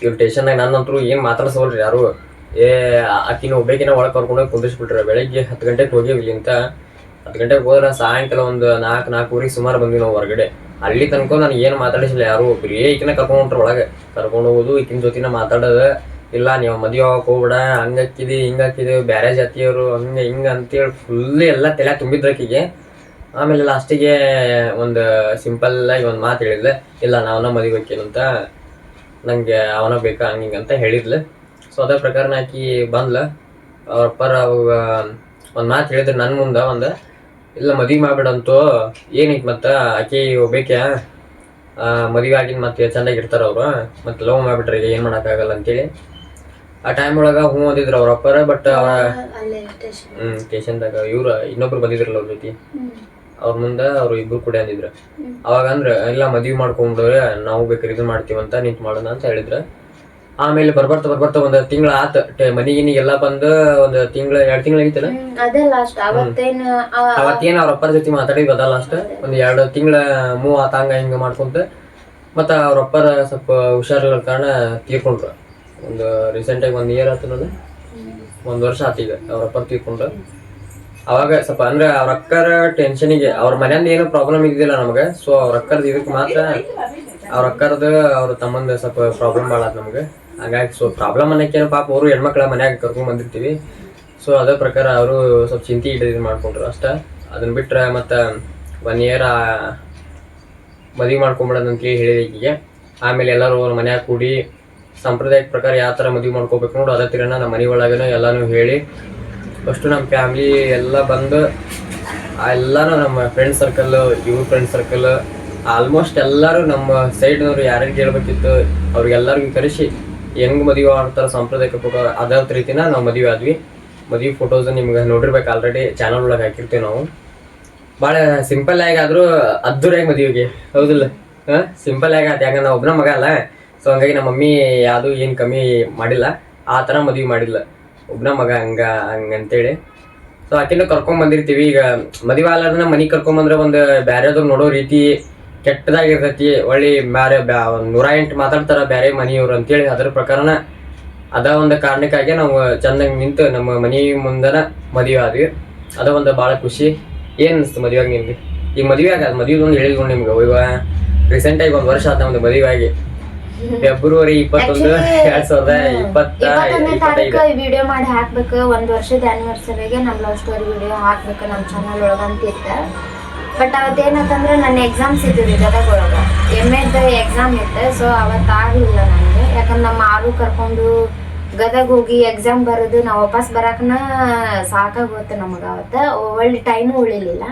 ಇವ್ರು ಸ್ಟೇಷನ್ನಾಗ ನನ್ನಂತರೂ ಏನು ಮಾತಾಡ್ಸೋಲ್ರಿ ಯಾರು. ಆಕಿನ ಒಬ್ಬೇಕಿನ ಒಳಗೆ ಕರ್ಕೊಂಡೋಗಿ ಕುಂದಿಸ್ಬಿಟ್ರೆ. ಬೆಳಗ್ಗೆ 10 ಗಂಟೆಗೆ ಹೋಗಿವಿ ಇಲ್ಲಿಂತ. 10 ಗಂಟೆಗೆ ಹೋದ್ರೆ ಸಾಯಂಕಾಲ ಒಂದು 4-4:15 ಸುಮಾರು ಬಂದ್ವಿ ನಾವು ಹೊರಗಡೆ. ಅಲ್ಲಿ ತನಕ ನಾನು ಏನು ಮಾತಾಡಿಸಿಲ್ಲ ಯಾರು. ಬರೀ ಈಕಿನ ಕರ್ಕೊಂಡು ಹೊಂಟ್ರ ಒಳಗೆ. ಕರ್ಕೊಂಡು ಹೋಗೋದು, ಈಕಿನ ಜೊತೆನ ಮಾತಾಡೋದು, ಇಲ್ಲ ನೀವು ಮದುವೆ ಹೋಗಕ್ಕೆ ಹೋಗ್ಬೇಡ, ಹಂಗಾಕಿದಿ ಹಿಂಗಾಕಿದೆವು, ಬೇರೆ ಜಾತಿಯವರು ಹಂಗೆ ಹಿಂಗೆ ಅಂತೇಳಿ ಫುಲ್ ಎಲ್ಲ ತಲೆ ತುಂಬಿದ್ರಕ್ಕಿಗೆ. ಆಮೇಲೆ ಲಾಸ್ಟಿಗೆ ಒಂದು ಸಿಂಪಲ್ ಆಗಿ ಒಂದು ಮಾತು ಹೇಳಿದ್ಲೆ, ಇಲ್ಲ ನಾವನ್ನ ಮದುವೆ ಬೇಕೇನಂತ, ನಂಗೆ ಅವನ ಬೇಕಾ ಹಂಗಿಂಗೆ ಅಂತ ಹೇಳಿದ್ಲು. ಸೊ ಅದೇ ಪ್ರಕಾರ ಆಕಿ ಬಂದ್ಲ. ಅವ್ರ ಅಪ್ಪರ ಅವಾಗ ಒಂದು ಮಾತು ಹೇಳಿದ್ರು ನನ್ನ ಮುಂದೆ, ಒಂದು ಇಲ್ಲ ಮದುವೆ ಮಾಡ್ಬಿಡಂತೂ ಏನೈತಿ, ಮತ್ತು ಆಕಿ ಒಬ್ಬೇಕ್ಯಾ ಮದುವೆ ಆಗಿನ ಮತ್ತೆ ಚೆಂದಾಗಿರ್ತಾರ ಅವರು, ಮತ್ತು ಲವ್ ಮಾಡ್ಬಿಟ್ರೆ ಈಗ ಏನು ಮಾಡೋಕ್ಕಾಗಲ್ಲ ಅಂತೇಳಿ ಆ ಟೈಮ್ ಒಳಗೆ ಹ್ಞೂ ಅಂದಿದ್ರು ಅವ್ರ ಅಪ್ಪರ. ಬಟ್ ಸ್ಟೇಷನ್ದಾಗ ಇವ್ರು ಇನ್ನೊಬ್ರು ಬಂದಿದ್ರಲ್ಲ ಅವ್ರ ಜೊತೆ, ಅವ್ರ ಮುಂದೆ ಅವ್ರು ಇಬ್ರು ಕೂಡ ಅಂದಿದ್ರು. ಅವಾಗ ಅಂದ್ರೆ ಇಲ್ಲ ಮದುವೆ ಮಾಡ್ಕೊಂಡ್ರೆ ನಾವು ಬೇಕಾದ್ರೆ ಇದು ಮಾಡ್ತೀವಂತ ನಿಂತು ಮಾಡೋಣ ಅಂತ ಹೇಳಿದ್ರು. ಆಮೇಲೆ ಬರ್ಬರ್ತಾ ಒಂದು ತಿಂಗಳ ಆತ ಮನಿಗಿನಿ ಎಲ್ಲ ಬಂದು ಒಂದು 2 ತಿಂಗಳಾಗಿತ್ತಲ್ಲ. ಅವತ್ತೇನು ಅವ್ರ ಅಪ್ಪರ ಜೊತೆ ಮಾತಾಡಿದ್ವಿ, ಅದ ಲಾಸ್ಟ್ ಒಂದು 2 ತಿಂಗಳ ಮೂವ್ ಆತ ಹಂಗ ಹಿಂಗ ಮಾಡ್ಕೊಂತ. ಮತ್ತ ಅವ್ರ ಅಪ್ಪರ ಸ್ವಲ್ಪ ಹುಷಾರಿಲ್ಲ ಕಾರಣ ತೀರ್ಕೊಂಡ್ರು. ಒಂದು ರೀಸೆಂಟಾಗಿ 1 ಇಯರ್ ಆತ, 1 ವರ್ಷ ಆತೀಗ ಅವ್ರ ಅಪ್ಪ ತೀರ್ಕೊಂಡ್ರು. ಅವಾಗ ಸ್ವಲ್ಪ ಅಂದ್ರೆ ಅವ್ರ ಅಕ್ಕರ ಟೆನ್ಷನಿಗೆ ಅವ್ರ ಮನೆಯಿಂದ ಏನೋ ಪ್ರಾಬ್ಲಮ್ ಇದ್ದಿಲ್ಲ ನಮಗೆ. ಸೊ ಅವ್ರ ಅಕ್ಕರ್ದು ಇದಕ್ಕೆ ಮಾತ್ರ ಅವ್ರ ಅಕ್ಕರ್ದು ಅವ್ರ ತಮ್ಮಂದು ಸ್ವಲ್ಪ ಪ್ರಾಬ್ಲಮ್ ಭಾಳ ಆಯ್ತು ನಮ್ಗೆ. ಹಂಗಾಗಿ ಸೊ ಪ್ರಾಬ್ಲಮ್ ಅನ್ನೋಕ್ಕೇನು ಪಾಪ ಅವರು ಹೆಣ್ಮಕ್ಳ ಮನ್ಯಾಗ ಕರ್ಕೊಂಡ್ ಬಂದಿರ್ತೀವಿ. ಸೊ ಅದೇ ಪ್ರಕಾರ ಅವರು ಸ್ವಲ್ಪ ಚಿಂತೆ ಇದು ಮಾಡ್ಕೊಂಡ್ರು ಅಷ್ಟ. ಅದನ್ನ ಬಿಟ್ರೆ ಮತ್ತೆ 1 ಇಯರ್ ಮದುವೆ ಮಾಡ್ಕೊಂಬಿಡೋದು ಅಂತೇಳಿ ಹೇಳಿದೆ ಈಗಿಗೆ. ಆಮೇಲೆ ಎಲ್ಲರೂ ಅವ್ರ ಮನ್ಯಾಗ ಕೂಡಿ ಸಂಪ್ರದಾಯದ ಪ್ರಕಾರ ಯಾವ ಥರ ಮದುವೆ ಮಾಡ್ಕೋಬೇಕು ನೋಡು ಅದೇ ತಿರೋಣ ನಮ್ಮ ಮನೆ ಒಳಗನ ಎಲ್ಲಾನು ಹೇಳಿ ಫಸ್ಟು ನಮ್ಮ ಫ್ಯಾಮ್ಲಿ ಎಲ್ಲ ಬಂದು ಎಲ್ಲರೂ ನಮ್ಮ ಫ್ರೆಂಡ್ ಸರ್ಕಲ್ ಇವ್ರ ಫ್ರೆಂಡ್ ಸರ್ಕಲ್ ಆಲ್ಮೋಸ್ಟ್ ಎಲ್ಲರೂ ನಮ್ಮ ಸೈಡ್ನವ್ರು ಯಾರ್ಯಾರಿಗೆ ಹೇಳ್ಬೇಕಿತ್ತು ಅವ್ರಿಗೆಲ್ಲರಿಗೂ ಕರೆಸಿ ಹೆಂಗೆ ಮದುವೆ ಮಾಡ್ತಾರೆ ಸಾಂಪ್ರದಾಯಿಕ ಪ್ರಕಾರ ಅದೇ ರೀತಿನ ನಾವು ಮದುವೆ ಆದ್ವಿ. ಮದುವೆ ಫೋಟೋಸ್ ನಿಮ್ಗೆ ನೋಡಿರ್ಬೇಕು, ಆಲ್ರೆಡಿ ಚಾನಲ್ ಒಳಗೆ ಹಾಕಿರ್ತೀವಿ ನಾವು. ಭಾಳ ಸಿಂಪಲ್ ಆಗಿ ಆದರೂ ಅದ್ದೂರಿಯಾಗಿ ಮದುವೆಗೆ ಹೌದಿಲ್ಲ. ಸಿಂಪಲ್ ಆಗಿ ಆಯ್ತು, ಯಾಕಂದ್ರೆ ನಾವು ಒಬ್ಬನ ಮಗ ಅಲ್ಲ. ಸೊ ಹಂಗಾಗಿ ನಮ್ಮ ಮಮ್ಮಿ ಯಾವುದು ಏನು ಕಮ್ಮಿ ಮಾಡಿಲ್ಲ, ಆ ಥರ ಮದುವೆ ಮಾಡಿಲ್ಲ. ಒಬ್ಬನ ಮಗ ಹಂಗಂತೇಳಿ ಸೊ ಆಕಿನೂ ಕರ್ಕೊಂಬಂದಿರ್ತೀವಿ. ಈಗ ಮದುವೆ ಆಲಾರ್ದನ್ನ ಮನೆಗೆ ಕರ್ಕೊಂಬಂದ್ರೆ ಒಂದು ಬ್ಯಾರೆದವ್ರು ನೋಡೋ ರೀತಿ ಕೆಟ್ಟದಾಗಿರ್ತೈತಿ. ಒಳ್ಳೆ ಬ್ಯಾರೆ 108 ಮಾತಾಡ್ತಾರ ಬ್ಯಾರೆ ಮನೆಯವ್ರು ಅಂತೇಳಿ. ಅದ್ರ ಪ್ರಕಾರನ ಅದ ಒಂದು ಕಾರಣಕ್ಕಾಗಿ ನಾವು ಚಂದಾಗಿ ನಿಂತು ನಮ್ಮ ಮನೆ ಮುಂದನ ಮದುವೆ ಆದ್ವಿ. ಅದ ಒಂದು ಭಾಳ ಖುಷಿ. ಏನ್ ಅನಿಸ್ತು ಮದುವೆಯಾಗಿ ನಿಮ್ಗೆ? ಈಗ ಮದುವೆ ಆಗಲ್ಲ, ಮದುವೆ ಒಂದು ಹೇಳಿದ್ರು ನಿಮ್ಗೆ ಈಗ ರೀಸೆಂಟಾಗಿ 1 ವರ್ಷ ಆದ ಒಂದು ಮದುವೆ ಆಗಿ. ಫೆಬ್ರವರಿ 21, 2025 ವಿಡಿಯೋ ಮಾಡಿ ಹಾಕ್ಬೇಕು. 1 ವರ್ಷದ ಆನಿವರ್ಸರಿಗೆ ನಮ್ ಲವ್ ಸ್ಟೋರಿ ವಿಡಿಯೋ ಹಾಕ್ಬೇಕು ನಮ್ಮ ಚಾನಲ್ ಒಳಗಂತ ಇತ್ತ. ಬಟ್ ಅವತ್ತೇನಂತಂದ್ರೆ ನನ್ನ ಎಕ್ಸಾಮ್ಸ್ ಇದ್ದಿದ್ದು ಗದಗ ಒಳಗ MA ಎಕ್ಸಾಮ್ ಇತ್ತು. ಸೊ ಅವತ್ತಾಗಲಿಲ್ಲ ನನಗೆ, ಯಾಕಂದ್ರೆ ನಮ್ಮ ಆರು ಕರ್ಕೊಂಡು ಗದಗ ಹೋಗಿ ಎಕ್ಸಾಮ್ ಬರೋದು ನಾವು ವಾಪಸ್ ಬರಾಕನ ಸಾಕಾಗೋತ್ತೆ ನಮಗೆ. ಅವತ್ತು ಒಳ್ಳೆ ಟೈಮು ಉಳಿಲಿಲ್ಲ.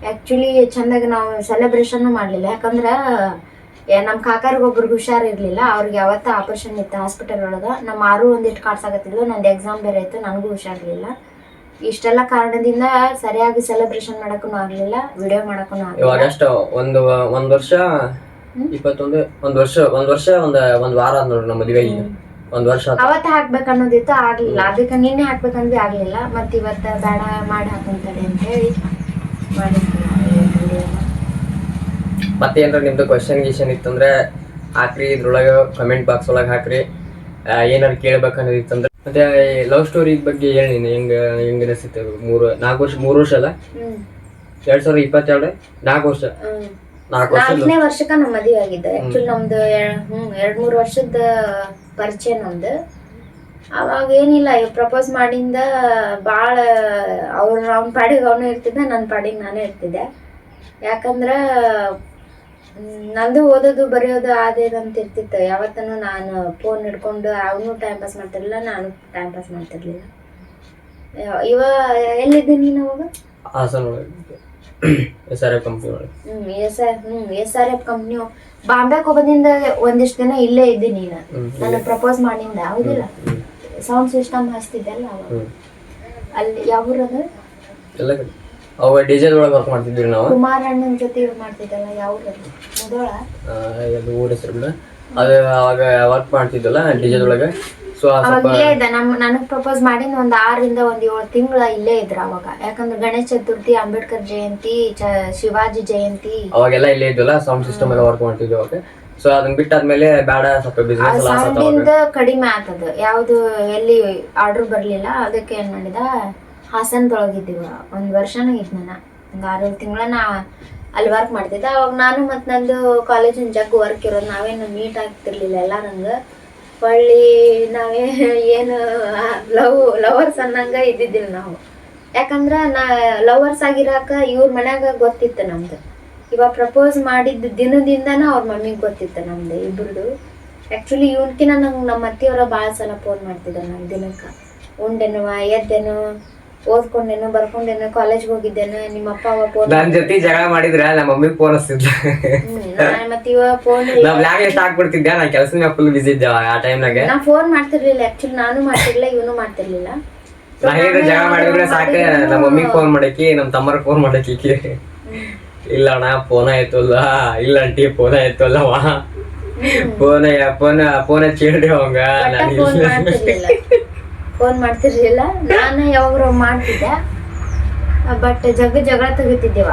ಆ್ಯಕ್ಚುಲಿ ಚೆಂದಾಗಿ ನಾವು ಸೆಲೆಬ್ರೇಷನ್ನು ಮಾಡಲಿಲ್ಲ, ಯಾಕಂದ್ರೆ ನಮ್ಮ ಕಾಕಾರಿಗೆ ಒಬ್ರಿಗೆ ಹುಷಾರಿರ್ಲಿಲ್ಲ. ಅವ್ರಿಗೆ ಯಾವತ್ತ ಆಪರೇಷನ್ ಇತ್ತು ಹಾಸ್ಪಿಟಲ್ ಒಳಗೆ. ನಮ್ಮ ಆರು ಒಂದಿಟ್ಟು ಕಾಡ್ಸಾಕತ್ತಿದ್ಲು, ನಂದು ಎಕ್ಸಾಮ್ ಬೇರೆ ಇತ್ತು, ನನಗೂ ಹುಷಾರಿರ್ಲಿಲ್ಲ. ಇಷ್ಟೆಲ್ಲ ಕಾರಣದಿಂದ ಸರಿಯಾಗಿ ಸೆಲೆಬ್ರೇಷನ್ ಮಾಡಕ್ಕೂ ಆಗಲಿಲ್ಲ, ವಿಡಿಯೋ ಮಾಡಕ್ಕೂ ಆಗಲಿಲ್ಲ. ಇವಾಗ ಅಷ್ಟು ಒಂದು ವರ್ಷ 21 ಒಂದು ವರ್ಷ ಒಂದು ವಾರ ಆದ್ ನೋಡ್ರಿ ನಮ್ಮ ಮದುವೆ. 1 ವರ್ಷ ಅವತ್ತ ಹಾಕ್ಬೇಕು ಅನ್ನೋದಿತ್ತು, ಆಗ್ಲಿಲ್ಲ. ಅದಕ್ಕೆ ನಿನ್ನೆ ಹಾಕ್ಬೇಕಂದ್ರೆ ಆಗ್ಲಿಲ್ಲ. ಮತ್ತೆ ಇವತ್ತ ಬೇಡ ಮಾಡಿ ಹಾಕಂತಡೆ ಅಂತ ಹೇಳಿ ಮಾಡಿದ್ವಿ. ಮತ್ತೆ ಏನಾರ ನಿಮ್ದು ಕ್ವಶನ್ ಇತ್ತಂದ್ರೆ ಹಾಕ್ರಿ, ಇದ್ರೊಳಗೆ ಕಮೆಂಟ್ ಬಾಕ್ಸ್ ಒಳಗೆ ಹಾಕ್ರಿ. ಏನಾರು ಕೇಳ್ಬೇಕು ಅನ್ನೋದಿತ್ತಂದ್ರೆ. ಮತ್ತೆ ಲವ್ ಸ್ಟೋರಿ ಬಗ್ಗೆ ಹೇಳಿ, ಹೆಂಗ ಅನಿಸುತ್ತೆ? 3 ವರ್ಷ ಅಲ್ಲ, 2022 4 ವರ್ಷ. 4ನೇ ವರ್ಷಕ್ಕ ನಮ್ ಮದುವೆ ಆಗಿದ್ದೆ. ಆಕ್ಚುಲಿ ನಮ್ದು 2-3 ವರ್ಷದ ಪರಿಚಯ ನಮ್ದು. ಅವಾಗ ಏನಿಲ್ಲ, ಪ್ರಪೋಸ್ ಮಾಡಿಂದ ಭಾಳ ಅವ್ನ ಪಾಡಿಗೆ ಅವನು ಇರ್ತಿದ್ದ, ನನ್ನ ಪಾಡಿಗೆ ನಾನೇ ಇರ್ತಿದ್ದೆ. ಯಾಕಂದ್ರೆ ನಂದು ಓದೋದು ಬರೆಯೋದು ಅದೇದಂತ ಇರ್ತಿತ್ತು. ಯಾವತ್ತೂ ನಾನು ಫೋನ್ ಹಿಡ್ಕೊಂಡು ಅವನು ಟೈಮ್ ಪಾಸ್ ಮಾಡ್ತಿರ್ಲಿಲ್ಲ, ನಾನು ಟೈಮ್ ಪಾಸ್ ಮಾಡ್ತಿರ್ಲಿಲ್ಲ. ಎಲ್ಲಿದ್ದೀನಿ ನೀನು ಅವಾಗ? SRF ಕಂಪ್ನಿ ಒಳಗೆ. SRF ಕಂಪ್ನಿ ಬಾಂಬೆಗೆ ಹೋಗೋದಿಂದ ಒಂದಿಷ್ಟು ದಿನ ಇಲ್ಲೇ ಇದ್ದೀನಿ ನಾನು ಪ್ರಪೋಸ್ ಮಾಡಿಂದ. ಹೌದಿಲ್ಲ, ಸೌಂಡ್ ಸಿಸ್ಟಮ್ ಹಚ್ತಿದ್ದೆಲ್ಲ ಅವಾಗ. ಅಲ್ಲಿ ಯಾವ ಊರದು? ಎಲ್ಲ ಕಡೆ ಅವಾಗ ಡಿಜೆಲ್ ಒಳಗೆ ವರ್ಕ್ ಮಾಡ್ತಿದ್ವಿ ನಾವು. ಕುಮಾರ್ ಅಣ್ಣನ ಜೊತೆ ಮಾಡ್ತಿದ್ದಲ್ಲ, ಯಾವ ಊರದು? ಮುದೋಳ. ಅದು ಊರ ಹೆಸರು ಬಿಡ. ಅದು ಅವಾಗ ವರ್ಕ್ ಮಾಡ್ತಿದ್ದಲ್ಲ ಡಿಜೆಲ್ ಒಳಗೆ. ಸೊ ಅವಾಗ ಇಲ್ಲೇ ಇದ್ದ. ನನಗ್ ಪ್ರಪೋಸ್ ಮಾಡಿನ 6 ರಿಂದ 7 ತಿಂಗಳ ಇಲ್ಲೇ ಇದ್ರ ಅವಾಗ. ಯಾಕಂದ್ರೆ ಗಣೇಶ ಚತುರ್ಥಿ, ಅಂಬೇಡ್ಕರ್ ಜಯಂತಿ, ಶಿವಾಜಿ ಜಯಂತಿ ಅವಾಗೆಲ್ಲ ಇಲ್ಲೇ ಇದ್ವಲ್ಲ. ಸೌಂಡ್ ಸಿಸ್ಟಮ್ ಎಲ್ಲ ವರ್ಕ್ ಮಾಡ್ತಿದ್ವಿ ಅವಾಗ. ಸೊ ಅದನ್ನ ಬಿಟ್ಟಾದ್ಮೇಲೆ ಬೇಡ, ಸ್ವಲ್ಪ ಬಿಸ್ನೆಸ್ ಸೌಂಡಿಂದ ಕಡಿಮೆ ಆಗ್ತದ. ಯಾವ್ದು ಎಲ್ಲಿ ಆರ್ಡರ್ ಬರ್ಲಿಲ್ಲ. ಅದಕ್ಕೆ ಏನ್ ಮಾಡಿದ, ಹಾಸನದೊಳಗಿದ್ದೀವ 1 ವರ್ಷನೂ ಇದ್ ನಾನು. ಒಂದು 6 ತಿಂಗಳ ನಾ ಅಲ್ಲಿ ವರ್ಕ್ ಮಾಡ್ತಿದ್ದೆ. ಅವಾಗ ನಾನು ಮತ್ತು ನಂದು ಕಾಲೇಜಿನ ಜಗ್ ವರ್ಕ್ ಇರೋದು. ನಾವೇನು ಮೀಟ್ ಆಗ್ತಿರ್ಲಿಲ್ಲ ಎಲ್ಲಾರಂಗ. ಹೊಳ್ಳಿ ನಾವೇ ಏನು ಲವರ್ಸ್ ಅನ್ನಂಗ ಇದ್ದಿದ್ದಿಲ್ಲ ನಾವು. ಯಾಕಂದ್ರೆ ಲವರ್ಸ್ ಆಗಿರಾಕ ಇವ್ರ ಮನ್ಯಾಗ ಗೊತ್ತಿತ್ತು ನಮ್ದು. ಇವಾಗ ಪ್ರಪೋಸ್ ಮಾಡಿದ ದಿನದಿಂದನ ಅವ್ರ ಮಮ್ಮಿಗೆ ಗೊತ್ತಿತ್ತು ನಮ್ದು ಇಬ್ರದು. ಆ್ಯಕ್ಚುಲಿ ಇವನ್ಕಿನ ನಂಗೆ ನಮ್ಮ ಅತ್ತೆಯವರ ಭಾಳ ಸಲ ಫೋನ್ ಮಾಡ್ತಿದ್ದೆ. ನಾನು ದಿನಕ್ಕೆ ಉಂಡೆನು, ಎದ್ದೇನು, ಓದ್ಕೊಂಡೇನು, ಬರ್ಕೊಂಡೇನು, ಕಾಲೇಜ್ಗೆ ಹೋಗಿದ್ದೇನು, ನಿಮ್ಮಪ್ಪ ಅವ ಫೋನ್ ನನ್ನ ಜೊತೆ ಜಗಳ ಮಾಡಿದ್ರೆ ನಮ್ಮ ಮಮ್ಮಿ ಫೋನ್ ಹಚ್ತಿದ್ದ. ಮತ್ತೆ ಇವಾಗ ಫೋನ್ ಎಷ್ಟು ಹಾಕ್ಬಿಡ್ತಿದ್ದೆ. ನಾನು ಕೆಲಸ ಫುಲ್ ಬಿಸಿ ಇದ್ದೆ ಆ ಟೈಮ್ನಾಗೆ. ನಾ ಫೋನ್ ಮಾಡ್ತಿರ್ಲಿಲ್ಲ. ಆಕ್ಚುಲಿ ನಾನು ಮಾಡ್ತಿರ್ಲಿಲ್ಲ, ಇವನು ಮಾಡ್ತಿರ್ಲಿಲ್ಲ. ನಾ ಹೇಳಿದ್ರೆ ಜಗಳ ಮಾಡಿದ್ರೆ ಸಾಕ, ನಮ್ಮ ಮಮ್ಮಿಗೆ ಫೋನ್ ಮಾಡಕಿ, ನಮ್ಮ ತಮ್ಮರ ಫೋನ್ ಮಾಡಕಿ. ಇಲ್ಲ ಅಣ್ಣ ಫೋನ್ ಆಯ್ತಲ್ಲ, ಇಲ್ಲ ಆಂಟಿ ಫೋನ್ ಆಯ್ತಲ್ಲವಾ, ಫೋನ್ ಕೇಳಿ ಅವಂಗ. ಫೋನ್ ಮಾಡ್ತಿರ್ಲಿಲ್ಲ. ನಾನು ಯಾವಾಗ ಮಾಡ್ತಿದ್ದೆ. ಬಟ್ ಜಗಳ ತೆಗಿತಿದ್ದೇವ,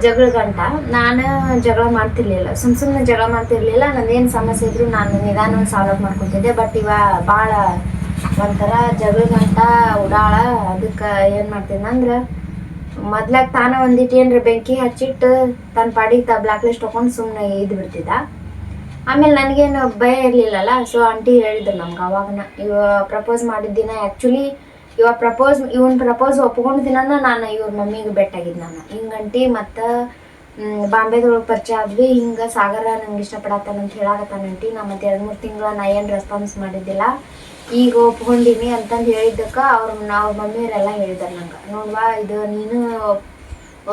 ಜಗಳ ಗಂಟ. ನಾನು ಜಗಳ ಮಾಡ್ತಿರ್ಲಿಲ್ಲ, ಸುಮ್ಮನೆ ಜಗಳ ಮಾಡ್ತಿರ್ಲಿಲ್ಲ. ನಂದೇನು ಸಮಸ್ಯೆ ಇದ್ರು ನಾನು ನಿಧಾನ ಸಾಲ್ವ್ ಮಾಡ್ಕೊತಿದ್ದೆ. ಬಟ್ ಇವಾಗ ಭಾಳ ಒಂಥರ ಜಗಳ ಗಂಟ ಉಡಾಳ. ಅದಕ್ಕೆ ಏನು ಮಾಡ್ತಿದ್ನಂದ್ರೆ ಮೊದ್ಲಾಗ ತಾನ ಒಂದಿಟ್ಟು ಏನ್ರ ಬೆಂಕಿ ಹಚ್ಚಿಟ್ಟು ತನ್ನ ಪಾಡಿಗೆ ಬ್ಲಾಕ್ ಲಿಸ್ಟ್ ತೊಗೊಂಡು ಸುಮ್ಮನೆ ಇದ್ದು ಬಿಡ್ತಿದ್ದ. ಆಮೇಲೆ ನನಗೇನು ಭಯ ಇರಲಿಲ್ಲಲ್ಲ. ಸೊ ಆಂಟಿ ಹೇಳಿದ್ರು ನಮ್ಗೆ ಅವಾಗನ ಇವ ಪ್ರಪೋಸ್ ಮಾಡಿದ ದಿನ ಆ್ಯಕ್ಚುಲಿ ಇವನ್ ಪ್ರಪೋಸ್ ಒಪ್ಕೊಂಡ ದಿನಾನ ನಾನು ಇವ್ರ ಮಮ್ಮಿಗೆ ಭೇಟಿಯಾಗಿದ್ದು. ನಾನು ಹಿಂಗಂಟಿ ಮತ್ತು ಬಾಂಬೆದೊಳಗೆ ಪರಿಚಯ ಆದ್ವಿ. ಹಿಂಗೆ ಸಾಗರ ನಂಗೆ ಇಷ್ಟಪಡತ್ತಾನಂತ ಹೇಳಾಕತ್ತಾನಂಟಿ. ನಾ ಮತ್ತೆ 2-3 ತಿಂಗಳು ನಾ ಏನು ರೆಸ್ಪಾನ್ಸ್ ಮಾಡಿದ್ದಿಲ್ಲ, ಈಗ ಒಪ್ಕೊಂಡಿನಿ ಅಂತಂದು ಹೇಳಿದ್ದಕ್ಕೆ ಅವ್ರ ಮಮ್ಮಿಯವರೆಲ್ಲ ಹೇಳಿದಾರೆ ನಂಗೆ, ನೋಡ್ವಾ ಇದು ನೀನು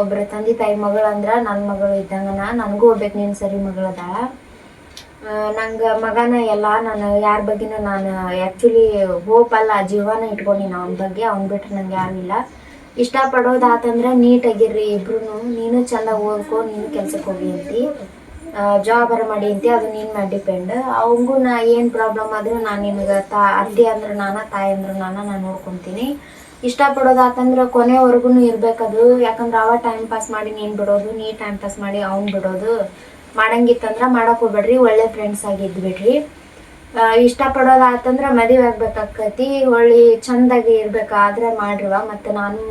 ಒಬ್ಬರ ತಂದೆ ತಾಯಿ ಮಗಳು ಅಂದ್ರೆ ನನ್ನ ಮಗಳು ಇದ್ದಂಗನ, ನನಗೂ ಹೋಗ್ಬೇಕು ನೀನು ಸರಿ ಮಗಳದಾಳ. ನಂಗೆ ಮಗನ ಎಲ್ಲ ನಾನು ಯಾರ ಬಗ್ಗೆನೂ ನಾನು ಆ್ಯಕ್ಚುಲಿ ಹೋಪ್ ಅಲ್ಲ ಜೀವನ ಇಟ್ಕೊಂಡಿನಿ ಅವನ ಬಗ್ಗೆ. ಅವ್ನು ಬಿಟ್ಟರೆ ನಂಗೆ ಯಾರೂ ಇಲ್ಲ. ಇಷ್ಟಪಡೋದಾತಂದ್ರೆ ನೀಟಾಗಿರ್ರಿ ಇಬ್ರು. ನೀನು ಚೆಂದ ಓದ್ಕೊ, ನೀನು ಕೆಲ್ಸಕ್ಕೆ ಹೋಗಿ ಅಂತಿ, ಜಾಬರ ಮಾಡಿ ಅಂತಿ, ಅದು ನಿನ್ನ ಮೇಲೆ ಡಿಪೆಂಡ್. ಅವಂಗೂ ನಾ ಏನು ಪ್ರಾಬ್ಲಮ್ ಆದರೂ ನಾನು ನಿನಗೆ ಅತ್ತೆ ಅಂದ್ರೆ ತಾಯಿ ಅಂದ್ರೆ ನಾನು ನೋಡ್ಕೊತೀನಿ. ಇಷ್ಟಪಡೋದಾತಂದ್ರೆ ಕೊನೆವರೆಗೂ ಇರಬೇಕದು. ಯಾಕಂದ್ರೆ ಅವ ಟೈಮ್ ಪಾಸ್ ಮಾಡಿ ನೀನು ಬಿಡೋದು, ನೀ ಟೈಮ್ ಪಾಸ್ ಮಾಡಿ ಅವ್ನು ಬಿಡೋದು ಮಾಡಂಗಿತ್ತಂದ್ರೆ ಮಾಡೋಕೆ ಹೋಗ್ಬೇಡ್ರಿ. ಒಳ್ಳೆ ಫ್ರೆಂಡ್ಸ್ ಆಗಿದ್ದು ಬಿಡ್ರಿ. ಇಷ್ಟಪಡೋದಾತಂದ್ರೆ ಮದುವೆ ಆಗ್ಬೇಕಾಕತಿ, ಒಳ್ಳೆ ಚಂದಾಗಿ ಇರ್ಬೇಕಾದ್ರೆ ಮಾಡ್ರಿವ. ಮತ್ತು ನಾನು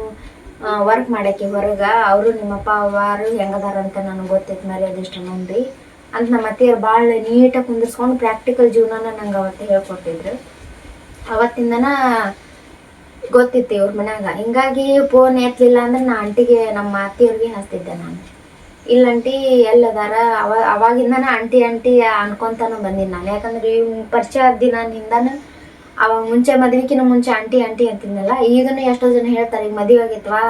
ವರ್ಕ್ ಮಾಡಕ್ಕೆ ಹೊರಗೆ, ಅವರು ನಿಮ್ಮಪ್ಪ ಅವರು ಹೆಂಗದಾರ ಅಂತ ನನಗೆ ಗೊತ್ತೈತೆ ಮರ್ಯಾದೆ ಇಷ್ಟ ಮಂದಿ ಅಂತ ನಮ್ಮ ಅತ್ತೆಯರು ಭಾಳ ನೀಟಾಗಿ ಕುಂದಿರ್ಸ್ಕೊಂಡು ಪ್ರಾಕ್ಟಿಕಲ್ ಜೀವನನ ನಂಗೆ ಅವತ್ತು ಹೇಳ್ಕೊಟ್ಟಿದ್ರು. ಅವತ್ತಿಂದನ ಗೊತ್ತಿತ್ತು ಇವ್ರ ಮನ್ಯಾಗ. ಹಿಂಗಾಗಿ ಫೋನ್ ಎತ್ತಲಿಲ್ಲ ಅಂದ್ರೆ ನಾ ಆಂಟಿಗೆ ನಮ್ಮ ಅತ್ತೆಯವ್ರಿಗೆ ಹಚ್ತಿದ್ದೆ ನಾನು, ಇಲ್ಲಂಟಿ ಎಲ್ಲದಾರ. ಅವಾಗಿಂದನೇ ಆಂಟಿ ಅನ್ಕೊಂತಾನು ಬಂದೀನಿ ನಾನು. ಯಾಕಂದ್ರೆ ಇವ್ ಪರಿಚಯ ಆದ ದಿನದಿಂದಾನು ಅವಾಗ ಮುಂಚೆ ಮದ್ವಿಕಿನ ಮುಂಚೆ ಆಂಟಿ ಅಂತಿದ್ನಲ್ಲ. ಈಗನು ಎಷ್ಟೋ ಜನ ಹೇಳ್ತಾರೆ ಈಗ ಮದುವೆ ಆಗಿತ್ವಾ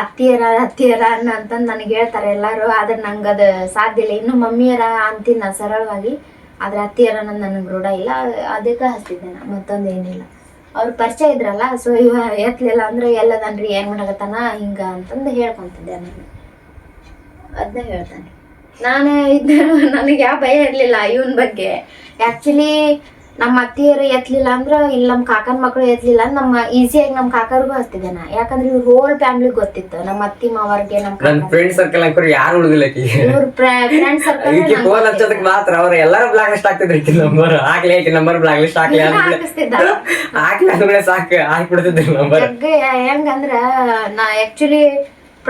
ಅತ್ತಿಯರ ಅಂತಂದು ನನಗೆ ಹೇಳ್ತಾರೆ ಎಲ್ಲರೂ. ಆದ್ರೆ ನಂಗೆ ಅದು ಸಾಧ್ಯ ಇಲ್ಲ. ಇನ್ನು ಮಮ್ಮಿಯರ ಅಂತೀನಿ ನಾನು ಸರಳವಾಗಿ, ಆದ್ರೆ ಅತ್ತಿಯರ ಅನ್ನೋದು ನನಗೆ ರೂಢ ಇಲ್ಲ. ಅದಕ್ಕೆ ಹಚ್ತಿದ್ದೆ ನಾನು, ಮತ್ತೊಂದು ಏನಿಲ್ಲ. ಅವ್ರು ಪರಿಚಯ ಇದ್ರಲ್ಲ. ಸೊ ಇವ ಎತ್ತಲಿಲ್ಲ ಅಂದ್ರೆ ಎಲ್ಲದನ್ರಿ ಏನು ಮಾಡಕತ್ತಾನ ಹಿಂಗೆ ಅಂತಂದು ಹೇಳ್ಕೊತಿದ್ದೆ ನಾನು. ಅದನ್ನ ಹೇಳ್ತಾನೆ ನಾನು. ನನಗೆ ಯಾವ ಭಯ ಇರಲಿಲ್ಲ ಇವನ್ ಬಗ್ಗೆ. ಆ್ಯಕ್ಚುಲಿ ನಮ್ಮ ಅತ್ತಿಯರು ಎತ್ತಲಿಲ್ಲ ಅಂದ್ರೆ, ಇಲ್ಲಿ ನಮ್ಮ ಕಾಕನ ಮಕ್ಕಳು ಎತ್ತಲಿಲ್ಲ ಅಂದ್ರೆ ನಮ್ಮ ಈಸಿಯಾಗಿ ನಮ್ಮ ಕಾಕರಿಗೂ ಹಚ್ತಿದ್ದೆ ನಾ. ಯಾಕಂದ್ರೆ ಇವ್ರ ಹೋಲ್ ಫ್ಯಾಮಿಲಿಗೆ ಗೊತ್ತಿತ್ತು, ನಮ್ಮ ಅತ್ತಿ ಮಾವರ್ಗೆ ನಮ್ಮ ಫ್ರೆಂಡ್ ಸರ್ಕಲ್ ಹಾಕೋರು ಯಾರು ಉಳಿದಿಲ್ಲ. ಇವ್ರ ಫ್ರೆಂಡ್ ಸರ್ಕಲ್ ಫೋನ್ ಹಚ್ಚೋದಕ್ಕೆ ಮಾತ್ರ ಅವ್ರು ಎಲ್ಲರೂ ಬ್ಲಾಕ್ ಲಿಸ್ಟ್ ಆಗ್ತಿದ್ರು. ನಂಬರ್ ಹಾಕ್ಲಿ ನಂಬರ್ ಬ್ಲಾಕ್ ಲಿಸ್ಟ್ ಹಾಕ್ಲಿ ಅಂದ್ರೆ ಸಾಕು ಹಾಕ್ಬಿಡ್ತಿದ್ರು ನಂಬರ್. ಹೆಂಗಂದ್ರ ನಾ ಆ್ಯಕ್ಚುಲಿ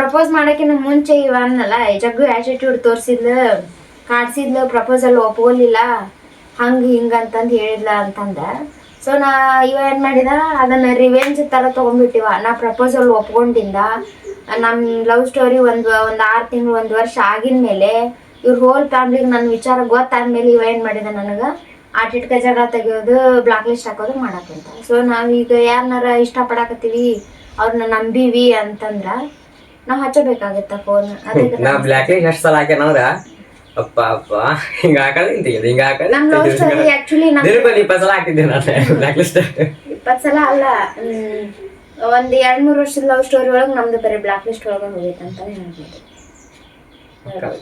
ಪ್ರಪೋಸ್ ಮಾಡೋಕ್ಕಿಂತ ಮುಂಚೆ ಇವ ಅನ್ನಲ್ಲ ಜಗ್ಗು ಆಟಿಟ್ಯೂಡ್ ತೋರಿಸಿದ್ಲು, ಕಾಡ್ಸಿದ್ಲು, ಪ್ರಪೋಸಲ್ ಒಪ್ಕೊಲಿಲ್ಲ, ಹಂಗೆ ಹಿಂಗೆ ಅಂತಂದು ಹೇಳಿದ್ಲ ಅಂತಂದ. ಸೊ ಇವ ಏನು ಮಾಡಿದ, ಅದನ್ನು ರಿವೆಂಜ್ ಥರ ತೊಗೊಂಡ್ಬಿಟ್ಟಿವ. ನಾ ಪ್ರಪೋಸಲ್ ಒಪ್ಕೊಂಡಿಂದ ನಮ್ಮ ಲವ್ ಸ್ಟೋರಿ ಒಂದು 6 ತಿಂಗಳು 1 ವರ್ಷ ಆಗಿನ ಮೇಲೆ ಇವ್ರ ಹೋಲ್ ಫ್ಯಾಮ್ಲಿಗೆ ನನ್ನ ವಿಚಾರ ಗೊತ್ತಾದ್ಮೇಲೆ ಇವ ಏನು ಮಾಡಿದ, ನನಗೆ ಆಟಿಟ್ಕ ಜಗಳ ತೆಗಿಯೋದು, ಬ್ಲಾಕ್ ಲಿಸ್ಟ್ ಹಾಕೋದು ಮಾಡಕ್ಕಂತ. ಸೊ ನಾವೀಗ ಯಾರನ್ನಾರ ಇಷ್ಟಪಡಕತ್ತೀವಿ, ಅವ್ರನ್ನ ನಂಬೀವಿ ಅಂತಂದ್ರೆ ನಾವು ಹಚ್ಚಬೇಕಾಗತ್ತ ಫೋನ್. ಅದಕ್ಕೆ ನಾ ಬ್ಲಾಕ್ ಲಿಸ್ಟ್ ಎಷ್ಟು ಸಲ ಹಾಕ್ಯಾನಂದ್ರ ಅಪ್ಪ ಹಿಂಗ ಹಾಕಲ್ಲ ಹಿಂಗ ಹಾಕಲ್ಲ. ನಮ್ಮ ಲವ್ ಸ್ಟೋರಿ ಆಕ್ಚುಲಿ 20 ಸಲ ಹಾಕಿದ್ದೆ ನಾನು ಬ್ಲಾಕ್ ಲಿಸ್ಟ್. 20 ಸಲ ಅಲ್ಲ, ಒಂದು 2-3 ವರ್ಷದ ಲವ್ ಸ್ಟೋರಿ ಒಳಗೆ ನಮ್ದು ಬರೀ ಬ್ಲಾಕ್ ಲಿಸ್ಟ್ ಒಳಗೆ ಹೋಗೈತೆ ಅಂತಾನೆ ಹೇಳ್ಬೋದು.